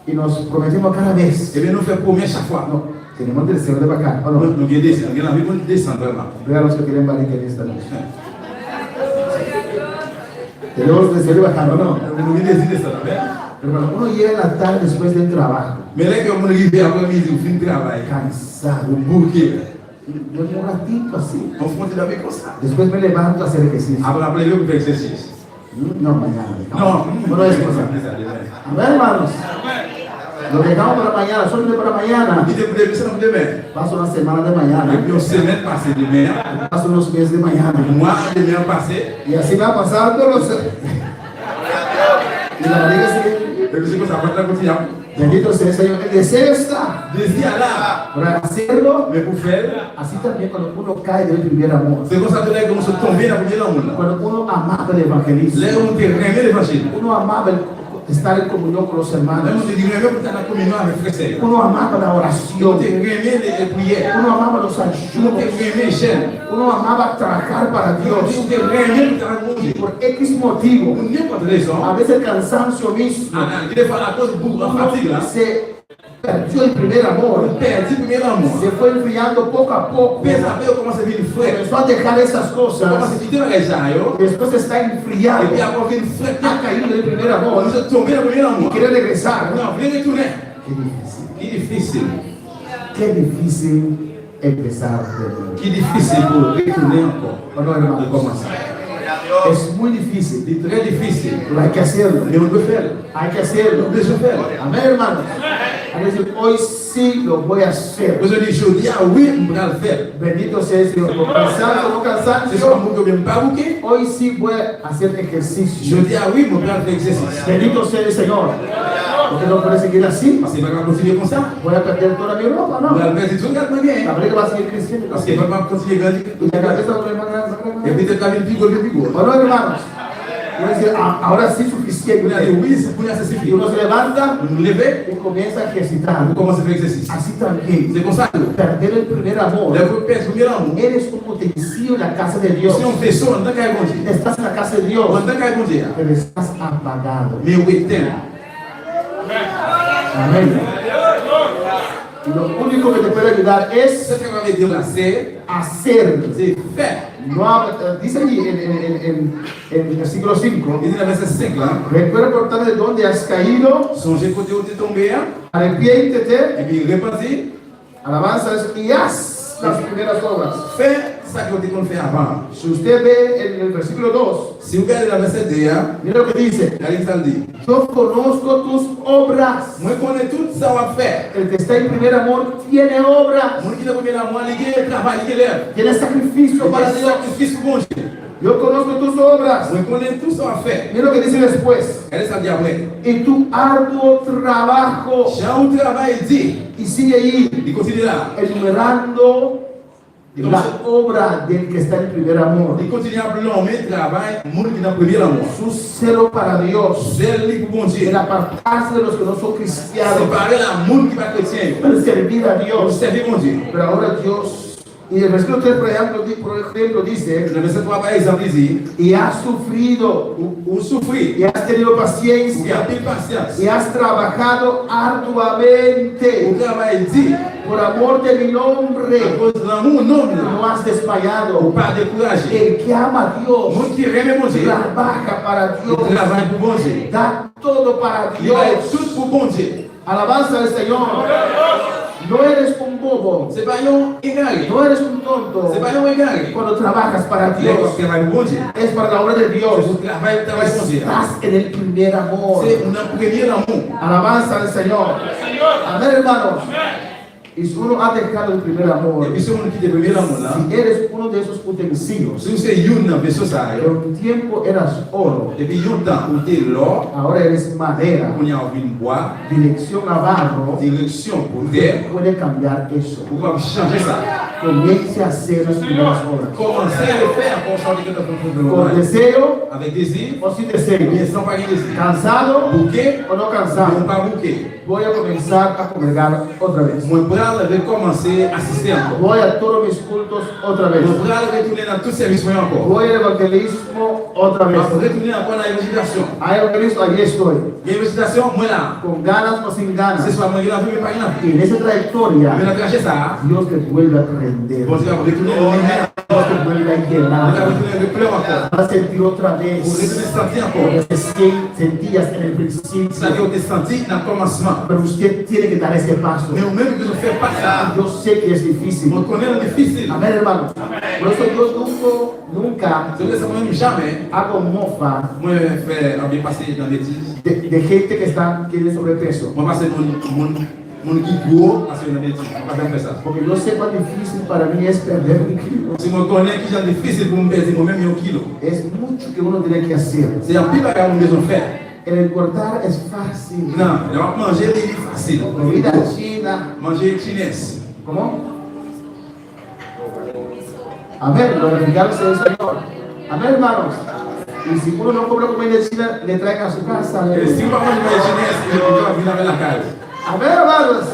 Speaker 2: Y nos prometemos cada vez,
Speaker 1: Et bien, nous faisons promet chaque fois.
Speaker 2: no, tenemos deseo de bajar, ¿o
Speaker 1: Nous
Speaker 2: no?
Speaker 1: avons envie de descendre vraiment.
Speaker 2: Vea los que tienen barriga en esta noche. Tenemos deseo de bajar, ¿o no?
Speaker 1: Nous avons envie de descendre.
Speaker 2: Pero cuando uno llega en la tarde después del trabajo,
Speaker 1: Mais là, quand on arrive après-midi, on finit le travail,
Speaker 2: cansado,
Speaker 1: on bouquet,
Speaker 2: yo un ratito así,
Speaker 1: on fronte la vie comme ça.
Speaker 2: después me levanto a hacer ejercicio.
Speaker 1: Après, après, on fait exercice.
Speaker 2: No, mañana.
Speaker 1: Non,
Speaker 2: no es cosa. Amén, hermanos. Lo dejamos para mañana, solo para mañana.
Speaker 1: Il est prévu ça pour demain.
Speaker 2: Paso una semana de
Speaker 1: Et
Speaker 2: mañana,
Speaker 1: puis, une semaine passée demain,
Speaker 2: paso unos meses de mañana.
Speaker 1: un mois demain passé,
Speaker 2: Y así va pasando los... Y la barriga sigue.
Speaker 1: et puis c'est comme ça, après, on continue.
Speaker 2: Bendito sea el Señor. El deseo está
Speaker 1: Désir là,
Speaker 2: para hacerlo.
Speaker 1: mais pour faire,
Speaker 2: Así también cuando uno cae del primer amor.
Speaker 1: c'est comme ça que là, on se tombe dans le premier amour. Là,
Speaker 2: Cuando uno amaba el evangelismo.
Speaker 1: là on te remet l'évangile.
Speaker 2: Uno amaba estar en comunión con los
Speaker 1: Là,
Speaker 2: hermanos.
Speaker 1: on te dit, remet pour estar en communion avec frère Seigneur.
Speaker 2: Uno amaba la
Speaker 1: On
Speaker 2: oración.
Speaker 1: te remet les prières.
Speaker 2: Uno amaba los
Speaker 1: On te
Speaker 2: ayunos.
Speaker 1: remet les chaînes.
Speaker 2: Uno amaba trabajar para
Speaker 1: On
Speaker 2: Dios.
Speaker 1: te remet pour estar en
Speaker 2: Y
Speaker 1: monde.
Speaker 2: por X motivo,
Speaker 1: Pour n'importe raison,
Speaker 2: a veces el cansancio mismo,
Speaker 1: des fois, à cause de beaucoup de fatigue, là,
Speaker 2: se perdió el primer amor.
Speaker 1: on perd le premier amour.
Speaker 2: Se fue enfriando poco a poco.
Speaker 1: Mais après, on commence à vivre frère.
Speaker 2: Comenzó a dejar esas
Speaker 1: On commence
Speaker 2: cosas.
Speaker 1: à quitter la ça, yo.
Speaker 2: Y después está
Speaker 1: Et
Speaker 2: enfriado.
Speaker 1: puis après, on vient frère.
Speaker 2: Ha caído del primer
Speaker 1: On
Speaker 2: amor.
Speaker 1: nous a tombé dans le premier
Speaker 2: Y
Speaker 1: amour.
Speaker 2: quiere regresar.
Speaker 1: Non, on vient retourner.
Speaker 2: Qué difícil.
Speaker 1: Qui difficile.
Speaker 2: Qué difícil empezar de nuevo.
Speaker 1: Qui difficile pour retourner encore.
Speaker 2: Bueno, hermanos,
Speaker 1: De commencer.
Speaker 2: es muy difícil,
Speaker 1: C'est très difficile.
Speaker 2: pero hay que hacerlo.
Speaker 1: Mais on peut faire.
Speaker 2: Hay que hacerlo.
Speaker 1: On peut se faire.
Speaker 2: Amén, hermanos. Hay que decir, hoy sí lo voy a hacer.
Speaker 1: Aujourd'hui, je dis, ah oui, on va le faire.
Speaker 2: Bendito sea el Señor. Con cansancio, con
Speaker 1: C'est
Speaker 2: cansancio.
Speaker 1: ça, on peut même pas bouquer.
Speaker 2: Hoy sí voy a hacer
Speaker 1: Je
Speaker 2: ejercicio.
Speaker 1: dis, ah oui, mon père fait exercice.
Speaker 2: Bendito sea el Señor. Porque no puede seguir así.
Speaker 1: Parce qu'il va pas continuer comme ça.
Speaker 2: Voy a perder toda mi ropa,
Speaker 1: On va
Speaker 2: ¿no?
Speaker 1: le faire, c'est tout, regarde-moi
Speaker 2: La
Speaker 1: bien.
Speaker 2: barriga va a seguir creciendo.
Speaker 1: Parce qu'il va pas continuer à grandir.
Speaker 2: Y la cabeza va a más grande, más grande, más
Speaker 1: Et
Speaker 2: grande.
Speaker 1: peut-être la vie plus gros.
Speaker 2: Bueno, hermanos, voy a decir, ahora sí
Speaker 1: On a dit,
Speaker 2: suficiente.
Speaker 1: oui, c'est pour ça, c'est
Speaker 2: Y
Speaker 1: suffit.
Speaker 2: uno se levanta
Speaker 1: Vous nous levez,
Speaker 2: y comienza a ejercitar.
Speaker 1: vous commencez à faire exercice.
Speaker 2: Así también,
Speaker 1: C'est comme ça.
Speaker 2: perder el primer amor.
Speaker 1: Là, vous perdez le premier amour.
Speaker 2: Eres un utensilio en la casa de Dios.
Speaker 1: Si on fait ça, en tant qu'à bon Dieu.
Speaker 2: Estás en la casa de
Speaker 1: En
Speaker 2: Dios,
Speaker 1: tant qu'à bon Dieu.
Speaker 2: pero estás apagado.
Speaker 1: Mais où est-elle?
Speaker 2: Amén. Y lo único que te puede ayudar
Speaker 1: Ce
Speaker 2: es
Speaker 1: que va me dire là, c'est
Speaker 2: hacerlo.
Speaker 1: faire.
Speaker 2: No, dice allí en el versículo 5,
Speaker 1: Il dit dans le verset 5 là,
Speaker 2: recuerda por tanto de dónde has caído,
Speaker 1: songez côté où tu es tombé, hein,
Speaker 2: arrepiéntete,
Speaker 1: et puis repentir,
Speaker 2: alabanza y haz las primeras obras.
Speaker 1: fais ça que tu as fait avant.
Speaker 2: Si usted ve en el versículo 2,
Speaker 1: Si vous regardez le verset 2, hein,
Speaker 2: mira lo que dice,
Speaker 1: la liste elle dit,
Speaker 2: yo conozco tus obras.
Speaker 1: moi je connais tout ça va faire.
Speaker 2: El que está en primer amor tiene obras,
Speaker 1: Moi qui l'ai premier amour, il y a travail, il y a l'œuvre.
Speaker 2: tiene sacrificio
Speaker 1: Il y
Speaker 2: para
Speaker 1: a
Speaker 2: Dios.
Speaker 1: sacrifice pour mon Dieu.
Speaker 2: Yo conozco tus obras.
Speaker 1: Moi je connais tout ça va faire.
Speaker 2: Mira lo que dice después.
Speaker 1: Elle ça dit après.
Speaker 2: Y tu arduo trabajo.
Speaker 1: Jean au travail, il dit,
Speaker 2: Y sigue ahí
Speaker 1: il continue là.
Speaker 2: enumerando la obra del que está en primer amor,
Speaker 1: Il continue à blâmer le travail, le monde qui est dans le premier amour.
Speaker 2: su celo para Dios,
Speaker 1: C'est lui pour bon Dieu.
Speaker 2: el apartarse de los que no son cristianos,
Speaker 1: Séparer la monde qui n'est pas chrétien.
Speaker 2: para servir a
Speaker 1: Pour
Speaker 2: Dios.
Speaker 1: servir mon Dieu.
Speaker 2: Pero ahora Dios, y el versículo 3 por ejemplo dice,
Speaker 1: Le verset 3 par exemple dit,
Speaker 2: y has sufrido,
Speaker 1: ou souffrir,
Speaker 2: y has tenido
Speaker 1: ou
Speaker 2: paciencia,
Speaker 1: garder patience.
Speaker 2: y has trabajado
Speaker 1: Ou
Speaker 2: arduamente
Speaker 1: travail dit,
Speaker 2: por amor de mi
Speaker 1: à
Speaker 2: nombre,
Speaker 1: cause de l'amour noble,
Speaker 2: no has
Speaker 1: ou
Speaker 2: desmayado.
Speaker 1: pas découragé.
Speaker 2: El que ama a Dios
Speaker 1: Monde qui aime mon Dieu,
Speaker 2: trabaja para
Speaker 1: il
Speaker 2: Dios,
Speaker 1: travaille pour bon Dieu.
Speaker 2: da todo para
Speaker 1: Il va
Speaker 2: Dios.
Speaker 1: tout pour bon Dieu.
Speaker 2: Alabanza al Señor. No eres un bobo,
Speaker 1: C'est pas un égaré.
Speaker 2: no eres un tonto.
Speaker 1: C'est pas un égaré.
Speaker 2: Cuando trabajas para
Speaker 1: Dios
Speaker 2: Dios,
Speaker 1: travaille pour bon Dieu.
Speaker 2: es para la obra de
Speaker 1: C'est
Speaker 2: Dios.
Speaker 1: pour travailler pour Dieu.
Speaker 2: Estás en el primer amor.
Speaker 1: C'est un premier amour.
Speaker 2: Alabanza al Señor. Amén, hermanos. Y si uno ha dejado el primer amor,
Speaker 1: Et puis, ce monde qui est le premier amour là,
Speaker 2: si eres uno de esos utensilios,
Speaker 1: si vous êtes une vaisseau ça,
Speaker 2: en un tiempo eras oro,
Speaker 1: et puis un temps où tu es l'or,
Speaker 2: ahora eres madera,
Speaker 1: on y a envie de bois,
Speaker 2: dirección a barro,
Speaker 1: direction pour terre,
Speaker 2: puede cambiar eso.
Speaker 1: pourquoi changer ça?
Speaker 2: Comience a hacer las primeras obras.
Speaker 1: Commencez à le faire pour changer quelque chose de
Speaker 2: Con
Speaker 1: normal.
Speaker 2: deseo
Speaker 1: Avec désir,
Speaker 2: o sin
Speaker 1: mais
Speaker 2: deseo.
Speaker 1: sans pas de désir.
Speaker 2: Cansado
Speaker 1: Bouquet,
Speaker 2: o no
Speaker 1: ou
Speaker 2: cansado.
Speaker 1: pas bouquet.
Speaker 2: Voy a comenzar a congregar otra vez.
Speaker 1: Mon bras va commencer à assister encore.
Speaker 2: Voy a todos mis cultos otra vez.
Speaker 1: Mon bras va retourner dans tout service encore.
Speaker 2: Voy al evangelismo otra
Speaker 1: On
Speaker 2: vez.
Speaker 1: va retourner encore dans l'évangélisation.
Speaker 2: Hay evangelismo, allí estoy.
Speaker 1: L'évangélisation, moi là,
Speaker 2: Con ganas o sin ganas.
Speaker 1: c'est soit moi qui l'a vu, mais pas qui l'a vu.
Speaker 2: Y en esa
Speaker 1: Mais
Speaker 2: trayectoria,
Speaker 1: la traché ça,
Speaker 2: Dios te vuelve a prender.
Speaker 1: bon, tu vas retourner au lumière,
Speaker 2: Dios te vuelve a
Speaker 1: tu vas
Speaker 2: llenar.
Speaker 1: retourner le pleur encore.
Speaker 2: Vas a sentir otra
Speaker 1: Pour
Speaker 2: vez
Speaker 1: retourner sentir
Speaker 2: lo
Speaker 1: encore.
Speaker 2: que sentías en el principio.
Speaker 1: C'est-à-dire qu'on est senti dans le commencement.
Speaker 2: Pero usted tiene que dar ese paso.
Speaker 1: Mais au même que je fais pas ça,
Speaker 2: Yo sé que es difícil.
Speaker 1: on connaît le difficile.
Speaker 2: Amén, hermano. Por eso Dios nunca
Speaker 1: C'est vrai, ça ne même jamais.
Speaker 2: hago mofa
Speaker 1: Moi, je fais un bien passé dans l'église.
Speaker 2: de gente que tiene sobrepeso.
Speaker 1: Moi, c'est mon qui gros parce que dans l'église. On va faire ça.
Speaker 2: Porque yo sé cuán difícil para mí es perder un kilo.
Speaker 1: Si je connais qui est difficile pour me perdre moi-même un kilo.
Speaker 2: Es mucho que uno tiene que hacer.
Speaker 1: C'est un peu bagarre qu'on besoin faire.
Speaker 2: El engordar es fácil.
Speaker 1: Non, on va manger des livres faciles.
Speaker 2: Comida china.
Speaker 1: Manger chinese.
Speaker 2: ¿Cómo? Amén. Glorificarse al Señor. Amén, hermanos. Y si uno no compra comida china, le traen a su casa.
Speaker 1: Si on va manger chinese, on va venir avec la case.
Speaker 2: Amén, hermanos.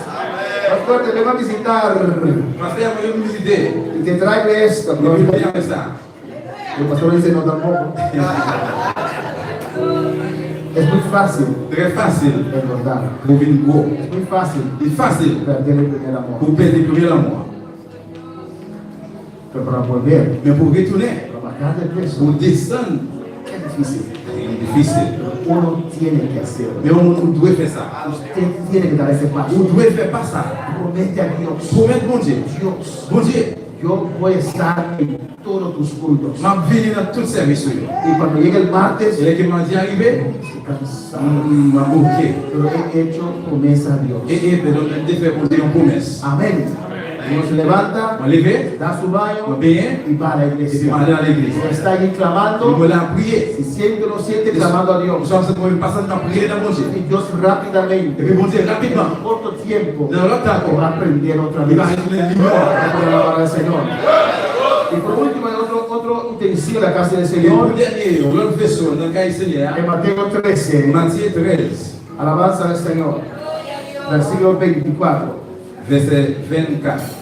Speaker 2: Pastor, te vengo a visitar
Speaker 1: Parce que moi, je me visiter.
Speaker 2: y te traigo esto.
Speaker 1: Je vais venir avec ça.
Speaker 2: El pastor dice no tampoco. Es muy fácil
Speaker 1: Très facile
Speaker 2: engordar.
Speaker 1: pour venir gros.
Speaker 2: Es muy fácil
Speaker 1: C'est facile
Speaker 2: perder el primer amor.
Speaker 1: pour perdre le premier amour.
Speaker 2: Pero para volver,
Speaker 1: Mais pour retourner,
Speaker 2: para bajar de peso,
Speaker 1: pour descendre,
Speaker 2: es difícil.
Speaker 1: c'est difficile.
Speaker 2: Uno tiene que hacerlo.
Speaker 1: Mais on doit faire ça.
Speaker 2: Usted tiene que dar ese paso.
Speaker 1: On doit faire pas ça.
Speaker 2: Promete a Dios.
Speaker 1: Promettre bon Dieu.
Speaker 2: Dios,
Speaker 1: Bon Dieu,
Speaker 2: yo voy a estar en todos tus cultos.
Speaker 1: je vais venir dans tout service.
Speaker 2: Y cuando llegue el martes,
Speaker 1: Et là, que m'a dit arrivé,
Speaker 2: estoy cansado.
Speaker 1: m'a bouqué.
Speaker 2: Pero he hecho promesa a Dios.
Speaker 1: Et pardon, je fait pour dire une promesse.
Speaker 2: Amén. Uno se levanta,
Speaker 1: Je vais lever,
Speaker 2: da su
Speaker 1: je
Speaker 2: baño
Speaker 1: vais bien,
Speaker 2: y va a la
Speaker 1: et puis je vais
Speaker 2: iglesia.
Speaker 1: aller à l'église.
Speaker 2: Está allí
Speaker 1: Je
Speaker 2: clamando.
Speaker 1: vais aller prier.
Speaker 2: Si siente o no siente, clamando a
Speaker 1: Nous
Speaker 2: Dios.
Speaker 1: sommes en train de prier dans mon Dieu.
Speaker 2: Y Dios
Speaker 1: Et
Speaker 2: rápidamente,
Speaker 1: puis bon Dieu,
Speaker 2: en
Speaker 1: rapidement,
Speaker 2: corto tiempo,
Speaker 1: dans l'autre temps,
Speaker 2: te va a prender otra
Speaker 1: il
Speaker 2: vez.
Speaker 1: va retourner libre.
Speaker 2: Para la palabra del Señor. Y por último, hay otro utensilio de la casa del
Speaker 1: Et
Speaker 2: Señor.
Speaker 1: pour dernier, l'autre vaisseau, dans le cas Seigneur,
Speaker 2: En Mateo 13,
Speaker 1: Matthieu 13,
Speaker 2: alabanza al Señor. Versículo 24.
Speaker 1: verset 24.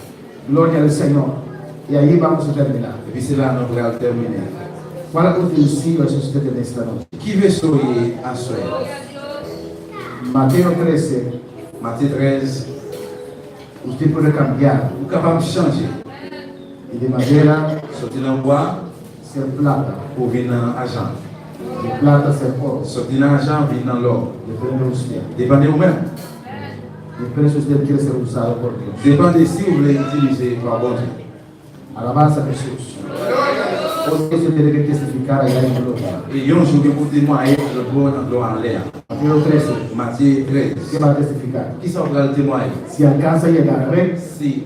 Speaker 2: Gloria al Señor. Y ahí vamos a terminar.
Speaker 1: Et puis c'est là nous allons terminer.
Speaker 2: ¿Cuál utensilio es usted en esta noche?
Speaker 1: Qui vaisseau est à soi?
Speaker 2: Mateo 13.
Speaker 1: Matthieu 13,
Speaker 2: Usted puede cambiar
Speaker 1: vous êtes capable de changer.
Speaker 2: y de madera
Speaker 1: Sortir dans le bois
Speaker 2: ser plata,
Speaker 1: pour venir dans l'argent.
Speaker 2: de plata ser oro.
Speaker 1: Sortir dans l'argent, venir dans l'or.
Speaker 2: Depende de usted.
Speaker 1: Dépendez vous-même.
Speaker 2: Depende si usted quiere ser usado por Dios.
Speaker 1: Dépendez si vous voulez utiliser par bon Dieu.
Speaker 2: Alabanza a Jesús. Hoy se tiene que testificar allá en gloria.
Speaker 1: Et un jour que vous témoignez, je dois dans l'or en l'air.
Speaker 2: Mateo 13.
Speaker 1: Matthieu 13.
Speaker 2: ¿Qué va a testificar?
Speaker 1: Qui sont va témoigner?
Speaker 2: Si alcanza a llegar, a ver,
Speaker 1: Si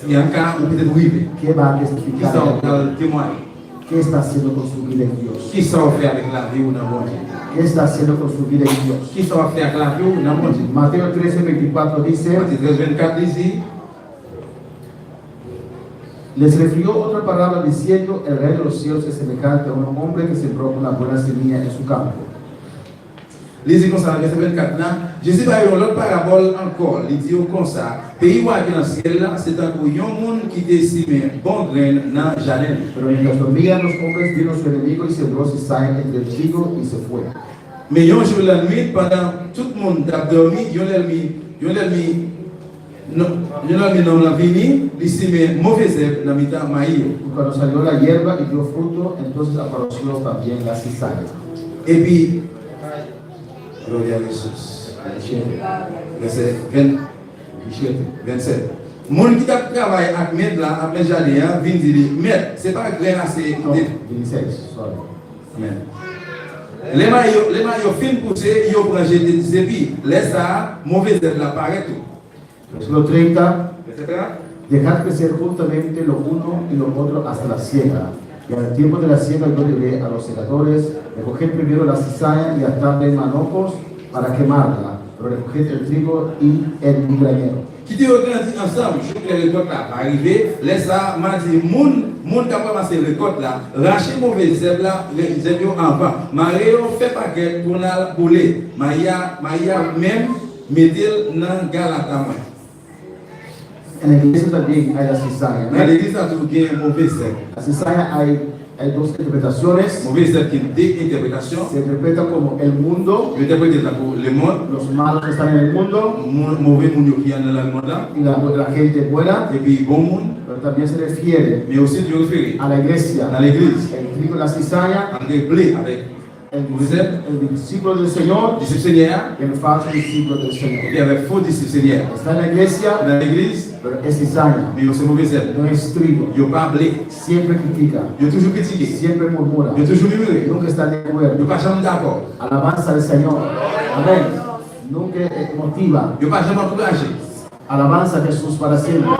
Speaker 1: il y a un cas où peut-être arrivé.
Speaker 2: ¿qué va a
Speaker 1: Qui
Speaker 2: testificar?
Speaker 1: sont va témoigner?
Speaker 2: ¿Qué está haciendo con su vida en Dios?
Speaker 1: Qui sont fait avec la vie ou dans mon Dieu?
Speaker 2: ¿Qué está haciendo con su vida en Dios?
Speaker 1: Qui sont fait avec la vie ou dans mon Dieu?
Speaker 2: Mateo 13, 24 dice,
Speaker 1: Matthieu 13, 24 dit,
Speaker 2: Les refirió otra palabra diciendo, el reino de los cielos es semejante a un hombre que sembró una buena semilla en su campo.
Speaker 1: Les comme ça, verset 24 là, Jésus va y l'autre parabole encore, il dit comme ça, pays où dans le ciel là, c'est un monde qui décime bon grain dans le jardin.
Speaker 2: Pero mientras dormían los hombres, vino su enemigo y sembró cizaña entre el trigo y se fue.
Speaker 1: Mais un jour la nuit, pendant tout le monde a dormi, il dans la vigne, il sème mauvais herbe dans le maïs.
Speaker 2: Y cuando salió la hierba y dio fruto, entonces apareció también la cizaña.
Speaker 1: Et puis, gloria a Jesús. Verset 27. Mon qui travaille avec maître là, avec jardin, vient dire, maître, c'est pas grain assez.
Speaker 2: No, 16, sorry.
Speaker 1: Amen. Les maillots fin poussés, ils ont branché des épis. Laisse ça, mauvaise herbe là, paraît tout.
Speaker 2: Versículo 30.
Speaker 1: Etc.
Speaker 2: Dejad crecer juntamente lo uno y lo otro hasta la siega. Y al tiempo de la siega yo diré a los segadores, recoged primero la cizaña y atadla en manojos para quemarla, pero recoged el trigo y el granero.
Speaker 1: Qui te grandit ensemble, je que les récoltes là arriver, laisse ça, m'a dit, moun qui a commencé les récoltes là, racher mauvais herbes là, les herbes en bas. Mario fait pas que pour la bouler, Maria même mettez dans galata.
Speaker 2: En la iglesia también hay la cizaña.
Speaker 1: Dans l'église, ça trouve qu'il y a un mauvais herbe.
Speaker 2: La cizaña hay dos interpretaciones.
Speaker 1: Mauvais herbe qui est des interprétations.
Speaker 2: Se interpreta como el mundo,
Speaker 1: Je interprète ça pour le monde,
Speaker 2: los malos que están en el mundo
Speaker 1: mauvais monde qui est dans le monde là,
Speaker 2: y la gente buena,
Speaker 1: et puis bon monde,
Speaker 2: pero también se refiere
Speaker 1: mais aussi Dieu référé
Speaker 2: a la iglesia.
Speaker 1: dans l'église,
Speaker 2: El trigo y la cizaña,
Speaker 1: avec blé, avec
Speaker 2: el discípulo del Señor
Speaker 1: disciple Seigneur,
Speaker 2: y el falso discípulo del Señor.
Speaker 1: et avec faux disciple Seigneur.
Speaker 2: Está en la iglesia,
Speaker 1: Dans l'église,
Speaker 2: pero es cizaña,
Speaker 1: mais aussi mauvais herbe.
Speaker 2: no es trigo.
Speaker 1: Ils n'ont pas blé.
Speaker 2: Siempre critica,
Speaker 1: Ils ont toujours critiqué.
Speaker 2: siempre murmura,
Speaker 1: Ils ont toujours murmuré.
Speaker 2: nunca está de
Speaker 1: Ils
Speaker 2: acuerdo.
Speaker 1: n'ont pas jamais d'accord.
Speaker 2: Alabanza del Señor. Amén. Nunca motiva.
Speaker 1: Ils n'ont pas jamais encouragé.
Speaker 2: Alabanza a Jesús para siempre.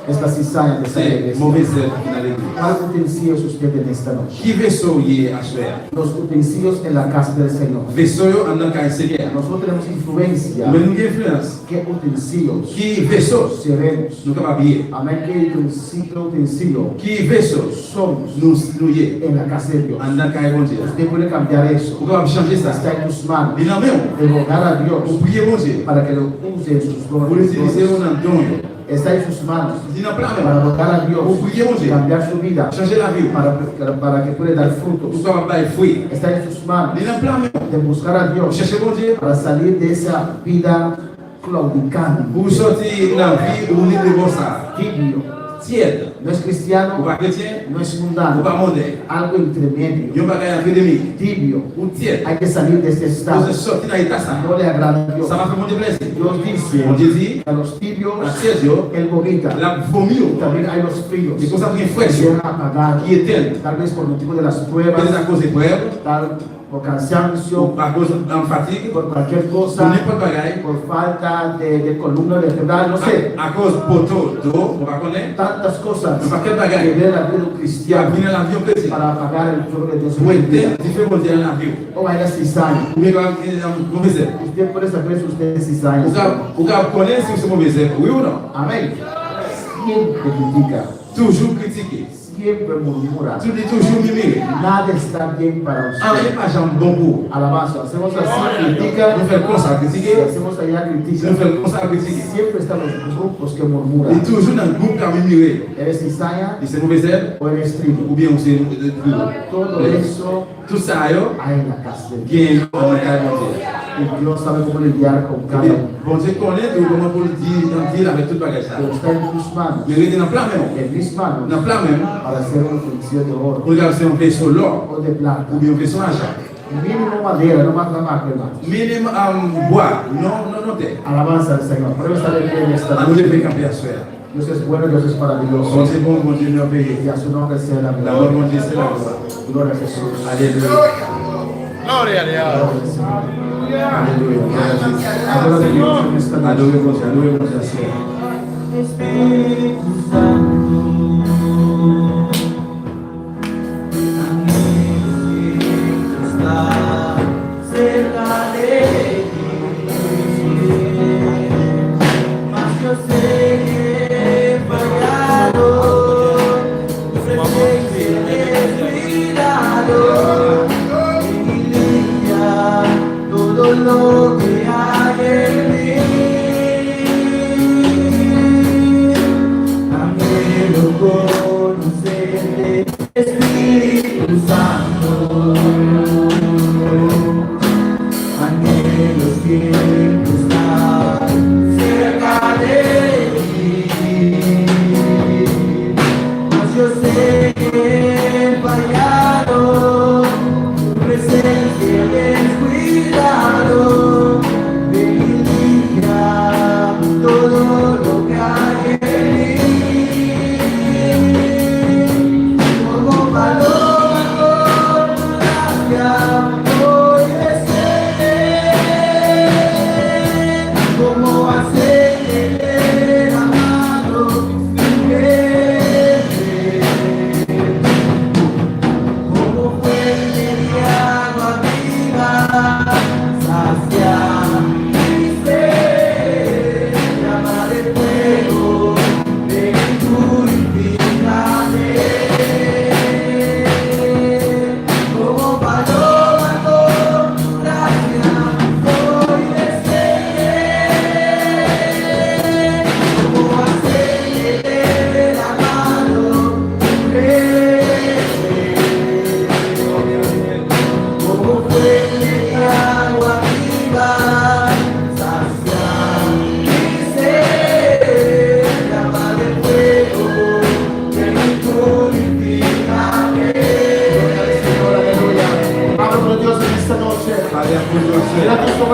Speaker 2: Esta cizaña de esta
Speaker 1: C'est
Speaker 2: iglesia.
Speaker 1: mauvais herbe qui est dans l'église.
Speaker 2: ¿Cuál utensilios usted en esta noche?
Speaker 1: Qui vaisseau y est à faire?
Speaker 2: Los utensilios en la casa del Señor.
Speaker 1: Vaisseau en tant qu'un Seigneur.
Speaker 2: Nosotros tenemos influencia.
Speaker 1: Mais nous avons influence.
Speaker 2: ¿Qué utensilios
Speaker 1: Qui vaisseau
Speaker 2: seremos?
Speaker 1: nous capables de
Speaker 2: Amén. ¿Qué utensilio
Speaker 1: Qui vaisseau
Speaker 2: somos
Speaker 1: nous y est
Speaker 2: en la casa de Dios?
Speaker 1: en tant qu'un bon Dieu.
Speaker 2: Usted puede cambiar eso.
Speaker 1: Vous pouvez changer ça.
Speaker 2: Está en tus manos.
Speaker 1: Il en met
Speaker 2: De rogar a Dios
Speaker 1: pour prier mon Dieu.
Speaker 2: para que lo use en sus
Speaker 1: Pour l'utiliser
Speaker 2: dones.
Speaker 1: en don.
Speaker 2: Está en sus manos
Speaker 1: Il en plein
Speaker 2: para
Speaker 1: même.
Speaker 2: rogar a Dios,
Speaker 1: Pour prier mon Dieu.
Speaker 2: cambiar su vida,
Speaker 1: Changer la vie.
Speaker 2: para que pueda dar frutos.
Speaker 1: Pour pouvoir faire fruit.
Speaker 2: Está en sus manos
Speaker 1: Il en plein même.
Speaker 2: de buscar a
Speaker 1: Pour
Speaker 2: Dios
Speaker 1: chercher mon Dieu.
Speaker 2: para salir de esa vida claudicante,
Speaker 1: Pour sortir dans la vie où on est de bon ça.
Speaker 2: tibio.
Speaker 1: Tiède.
Speaker 2: No es
Speaker 1: Ou
Speaker 2: cristiano,
Speaker 1: pas chrétien.
Speaker 2: no es
Speaker 1: Ou
Speaker 2: mundano,
Speaker 1: pas mondain.
Speaker 2: algo intermedio,
Speaker 1: Ils n'ont pas gagné académique.
Speaker 2: tibio.
Speaker 1: Ou tiède.
Speaker 2: Hay que salir de este estado.
Speaker 1: Vous sortir dans l'état ça.
Speaker 2: No le agrada a Dios.
Speaker 1: Ça m'a fait mon Dieu plaisir.
Speaker 2: Dios dice
Speaker 1: Mon Dieu dit,
Speaker 2: a los tibios,
Speaker 1: la tiède,
Speaker 2: Él vomita.
Speaker 1: la vomit.
Speaker 2: También hay los fríos
Speaker 1: Les cosas bien
Speaker 2: que
Speaker 1: fraîches.
Speaker 2: llegan a apagar,
Speaker 1: Qui éteignent.
Speaker 2: tal vez por motivo de las
Speaker 1: Peut-être
Speaker 2: pruebas,
Speaker 1: à cause des preuves.
Speaker 2: tal por
Speaker 1: Ou
Speaker 2: cansancio,
Speaker 1: à cause de fatigue.
Speaker 2: por cualquier
Speaker 1: Pour
Speaker 2: cosa,
Speaker 1: n'importe bagaille.
Speaker 2: por falta de columna vertebral, no sé,
Speaker 1: À cause poteau d'eau, on va connaître.
Speaker 2: tantas cosas
Speaker 1: Un paquet de
Speaker 2: que
Speaker 1: bagailles.
Speaker 2: vienen a la vida de un
Speaker 1: Qui a
Speaker 2: cristiano
Speaker 1: venu dans l'avion chrétien.
Speaker 2: para apagar el fuego de Dios.
Speaker 1: Ou éteindre différents mondiaux dans l'avion.
Speaker 2: O hay la cizaña.
Speaker 1: Ou bien quand mauvais herbe.
Speaker 2: Usted puede saber si usted es cizaña.
Speaker 1: Ou quand connaître si c'est mauvais herbe. Oui ou non?
Speaker 2: Amén. Siempre critica,
Speaker 1: Toujours critiquer.
Speaker 2: siempre murmura.
Speaker 1: Toujours murmurer.
Speaker 2: Nada está bien para
Speaker 1: Ah, il
Speaker 2: usted.
Speaker 1: n'est pas jamais bon pour.
Speaker 2: Alabanza, hacemos así, critica,
Speaker 1: Nous faisons comme ça
Speaker 2: y
Speaker 1: critiquer.
Speaker 2: hacemos allá, critica.
Speaker 1: Nous faisons comme ça critiquer.
Speaker 2: Siempre están los grupos que
Speaker 1: Il
Speaker 2: murmuran.
Speaker 1: est toujours dans le groupe qui a murmuré.
Speaker 2: ¿Eres cizaña
Speaker 1: Et c'est mauvais herbe.
Speaker 2: o eres trigo?
Speaker 1: Ou bien on s'est
Speaker 2: Todo eso
Speaker 1: tout ça, yo,
Speaker 2: hay en la casa de Dios.
Speaker 1: bien en la carne de Dieu.
Speaker 2: Y Dios sabe cómo lidiar con cada
Speaker 1: Bien,
Speaker 2: uno.
Speaker 1: bon Dieu connaît tout comment pour le dire avec toute bagage ça.
Speaker 2: Pero está en tus manos,
Speaker 1: Mais il est dans plein même.
Speaker 2: en mis manos,
Speaker 1: Dans plein même.
Speaker 2: para hacer una función de oro
Speaker 1: On regarde si on fait sur l'or
Speaker 2: o de plata.
Speaker 1: ou bien on fait sur l'argent.
Speaker 2: Mínimo madera, no más la marca, hermanos.
Speaker 1: Minimum bois, non terre.
Speaker 2: Alabanza al Señor. Prueba estar en pie en esta
Speaker 1: À nous
Speaker 2: noche.
Speaker 1: les faire camper à soi.
Speaker 2: Dios es bueno, Dios es
Speaker 1: Bon
Speaker 2: maravilloso.
Speaker 1: Dieu bon, bon Dieu nous paye.
Speaker 2: Y a su nombre sea la
Speaker 1: La mort,
Speaker 2: gloria.
Speaker 1: bon Dieu, c'est la gloire.
Speaker 2: Gloria a Jesús.
Speaker 1: Alléluia.
Speaker 4: Gloria a Dios.
Speaker 2: Gloria al Señor.
Speaker 1: Alléluia.
Speaker 2: Adora a Dios en esta noche.
Speaker 1: Adorez bon Dieu, adorez bon Dieu, Seigneur.
Speaker 5: Espíritu Santo, está cerca de ti, mas yo sé que he fallado.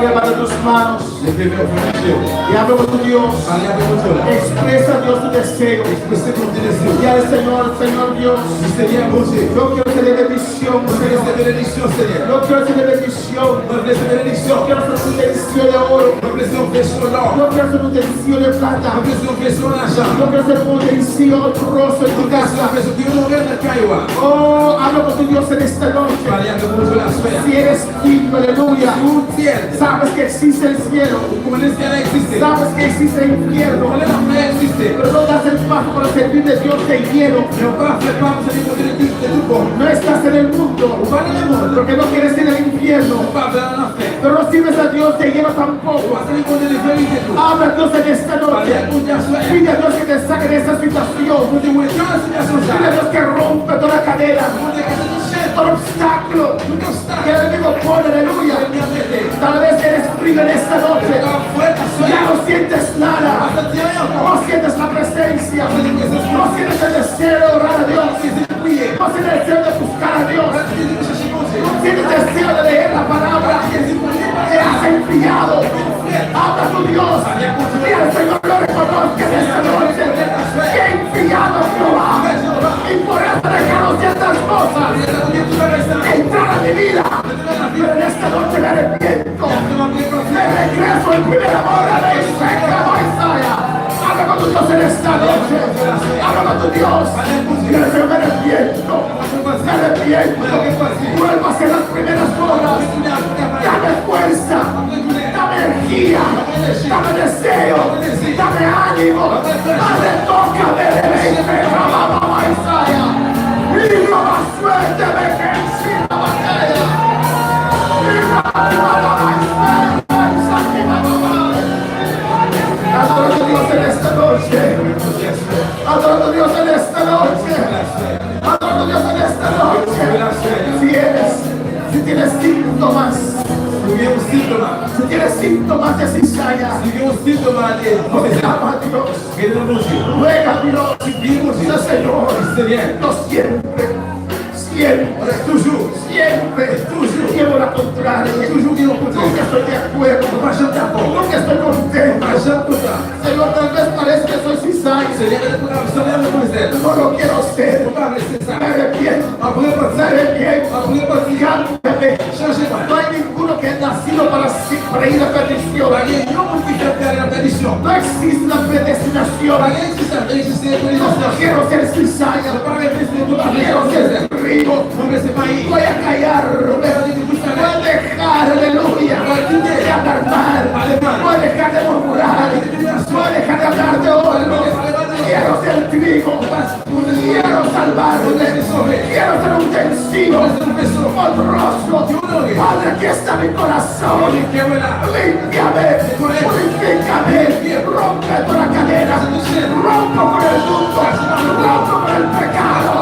Speaker 2: levanta tus manos
Speaker 1: Levez vos mains.
Speaker 2: y habla con tu Dios.
Speaker 1: Parlez avec votre Dieu là.
Speaker 2: Expresa a Dios tu deseo.
Speaker 1: Expressez votre désir.
Speaker 2: Y al Señor Dios,
Speaker 1: Du Seigneur, mon Dieu.
Speaker 2: yo quiero ser de bendición,
Speaker 1: Vous
Speaker 2: Señor.
Speaker 1: laissez de bénédiction, Seigneur.
Speaker 2: Yo quiero ser de bendición.
Speaker 1: Vous laissez de bénédiction.
Speaker 2: Yo quiero ser un utensilio de oro.
Speaker 1: Vous laissez un vaisseau d'or.
Speaker 2: Yo quiero ser un utensilio de plata.
Speaker 1: Vous laissez un vaisseau d'argent.
Speaker 2: Yo quiero ser un utensilio honroso en tu
Speaker 1: Vous laissez un
Speaker 2: casa.
Speaker 1: vaisseau qui honorait le cailloua.
Speaker 2: Oh, habla con tu Dios en esta noche.
Speaker 1: Parlez avec votre Dieu la sphère.
Speaker 2: Si eres digno, aleluya.
Speaker 1: Vous tienne.
Speaker 2: Sabes que existe el cielo.
Speaker 1: Vous connaissez qu'elle a existé.
Speaker 2: Sabes que existe el infierno.
Speaker 1: Vous connaissez l'enfer existé.
Speaker 2: Pero no das el paso para servir de Dios de hielo.
Speaker 1: Mais on va faire pas, vous allez monter de tout bon.
Speaker 2: No estás en el mundo.
Speaker 1: Vous parlez le monde.
Speaker 2: Porque no quieres ir al infierno.
Speaker 1: On va vers l'enfer.
Speaker 2: Pero no sirves a Dios de hielo
Speaker 1: On
Speaker 2: tampoco.
Speaker 1: va se monter de vérité tout.
Speaker 2: Habla a Dios en esta
Speaker 1: Parlez
Speaker 2: noche.
Speaker 1: avec votre Dieu la sphère.
Speaker 2: Pide a Dios que te saque de esa situación.
Speaker 1: Vous dites, oui, dans la situation ça.
Speaker 2: Pide a Dios que rompa toda cadena,
Speaker 1: Vous dites que c'est une chaîne.
Speaker 2: todo obstáculo
Speaker 1: Tout
Speaker 2: que
Speaker 1: obstacle.
Speaker 2: el enemigo pone, aleluya.
Speaker 1: Vous bien arrêté.
Speaker 2: Tal vez eres frío en esta noche.
Speaker 1: Quand vous êtes à
Speaker 2: Ya
Speaker 1: soleil,
Speaker 2: no sientes nada.
Speaker 1: vous sentez rien encore.
Speaker 2: No sientes la presencia. No sientes el deseo de orar a Dios.
Speaker 1: Vous êtes prié.
Speaker 2: No sientes el deseo de buscar a Dios.
Speaker 1: Vous êtes chercher mon Dieu.
Speaker 2: No sientes el deseo de leer la palabra. Te has enfriado. Habla a tu Dios. Y al Señor lo reconozca en esta noche. Que he enfriado Jehová. Y por eso dejaron ciertas cosas entrar a mi vida. Pero en esta noche me arrepiento. Me regreso en primer amor a la Isaia. Habla con tu Dios en esta noche. Habla con tu Dios. Y el Señor me arrepiento. Me arrepiento. Vuelvo a hacer las primeras cosas. Dame fuerza. Dame energía. Dame deseo. Dame ánimo. Dame tócame de mente. Mamá Isaia. Y no más suerte de que encima batalla. Adoro a Dios en esta noche. Adoro a Dios en esta noche. Adoro a Dios en esta noche. Si tienes síntomas, si tienes síntomas de cizaña, clama a Dios. Ruega a Dios. Dice Señor, no siempre. Siempre, siempre, llevo la contraria. Nunca estoy de acuerdo. Nunca estoy contento. Señor, tal vez parece que soy cizaña. No lo quiero ser. Me arrepiento. Me arrepiento. Cámbiame. No hay ninguno que haya nacido para ir a perdición. No existe la predestinación. No quiero ser cizaña. No quiero ser rico. Voy a callarme. Voy a dejar, aleluya, de hablar mal. Voy a dejar de murmurar. Voy a dejar de hablar de oro. Quiero ser trigo. Quiero salvarme. Quiero ser un utensilio honroso. Padre, aquí está mi corazón. Límpiame. Purifícame. Rompe toda cadena. Rompo con el mundo. Rompo con el pecado.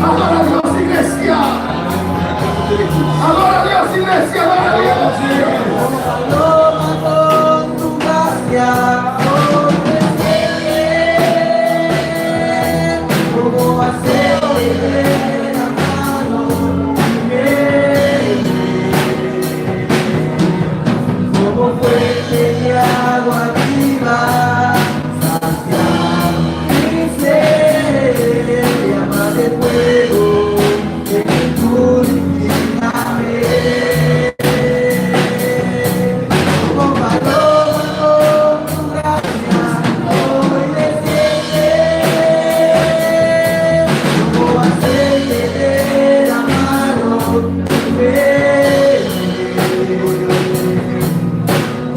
Speaker 2: Adora a Dios, iglesia. Adora a Dios, iglesia. Adora a Dios.
Speaker 5: Toma con tu gracia, como hacerle la mano, como fuente de agua viva, saciar mi sed, llama de fuego, que me purificaré. Como paloma con tu gracia, hoy desciende, como aceite de la mano,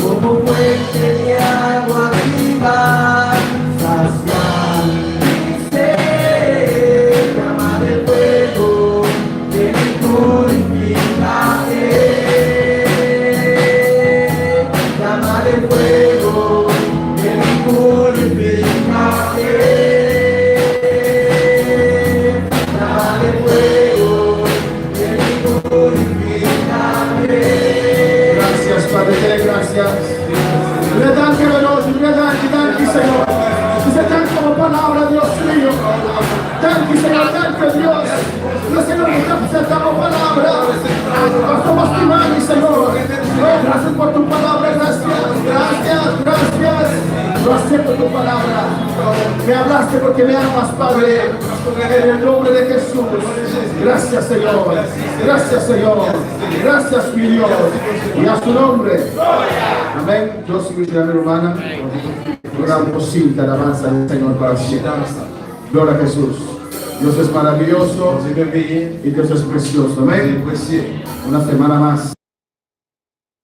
Speaker 5: como fuente de agua viva, saciar mi sed, llama de fuego, que me purificaré. Llama de fuego, que me purificaré. Llama de fuego, que me purificaré.
Speaker 2: Gracias, Padre, te doy gracias. Le dan que le dan, Señor. Dice, dan como palabra, Dios mío. Dan, Señor, dan que Dios. Dios, Señor, nosotros damos palabra. Somos ti, mami, Señor. Oh, gracias por tu palabra, gracias. Yo acepto tu palabra. Me hablaste porque me amas, Padre. En el nombre de Jesús. Gracias, Señor. Gracias, Señor. Gracias, mi Dios. Y a su nombre. Amén. Yo soy mi hermana. Oramos sin alabanza al Señor para siempre. Gloria a Jesús. Dios es maravilloso y Dios es precioso. Amén. Una semana más.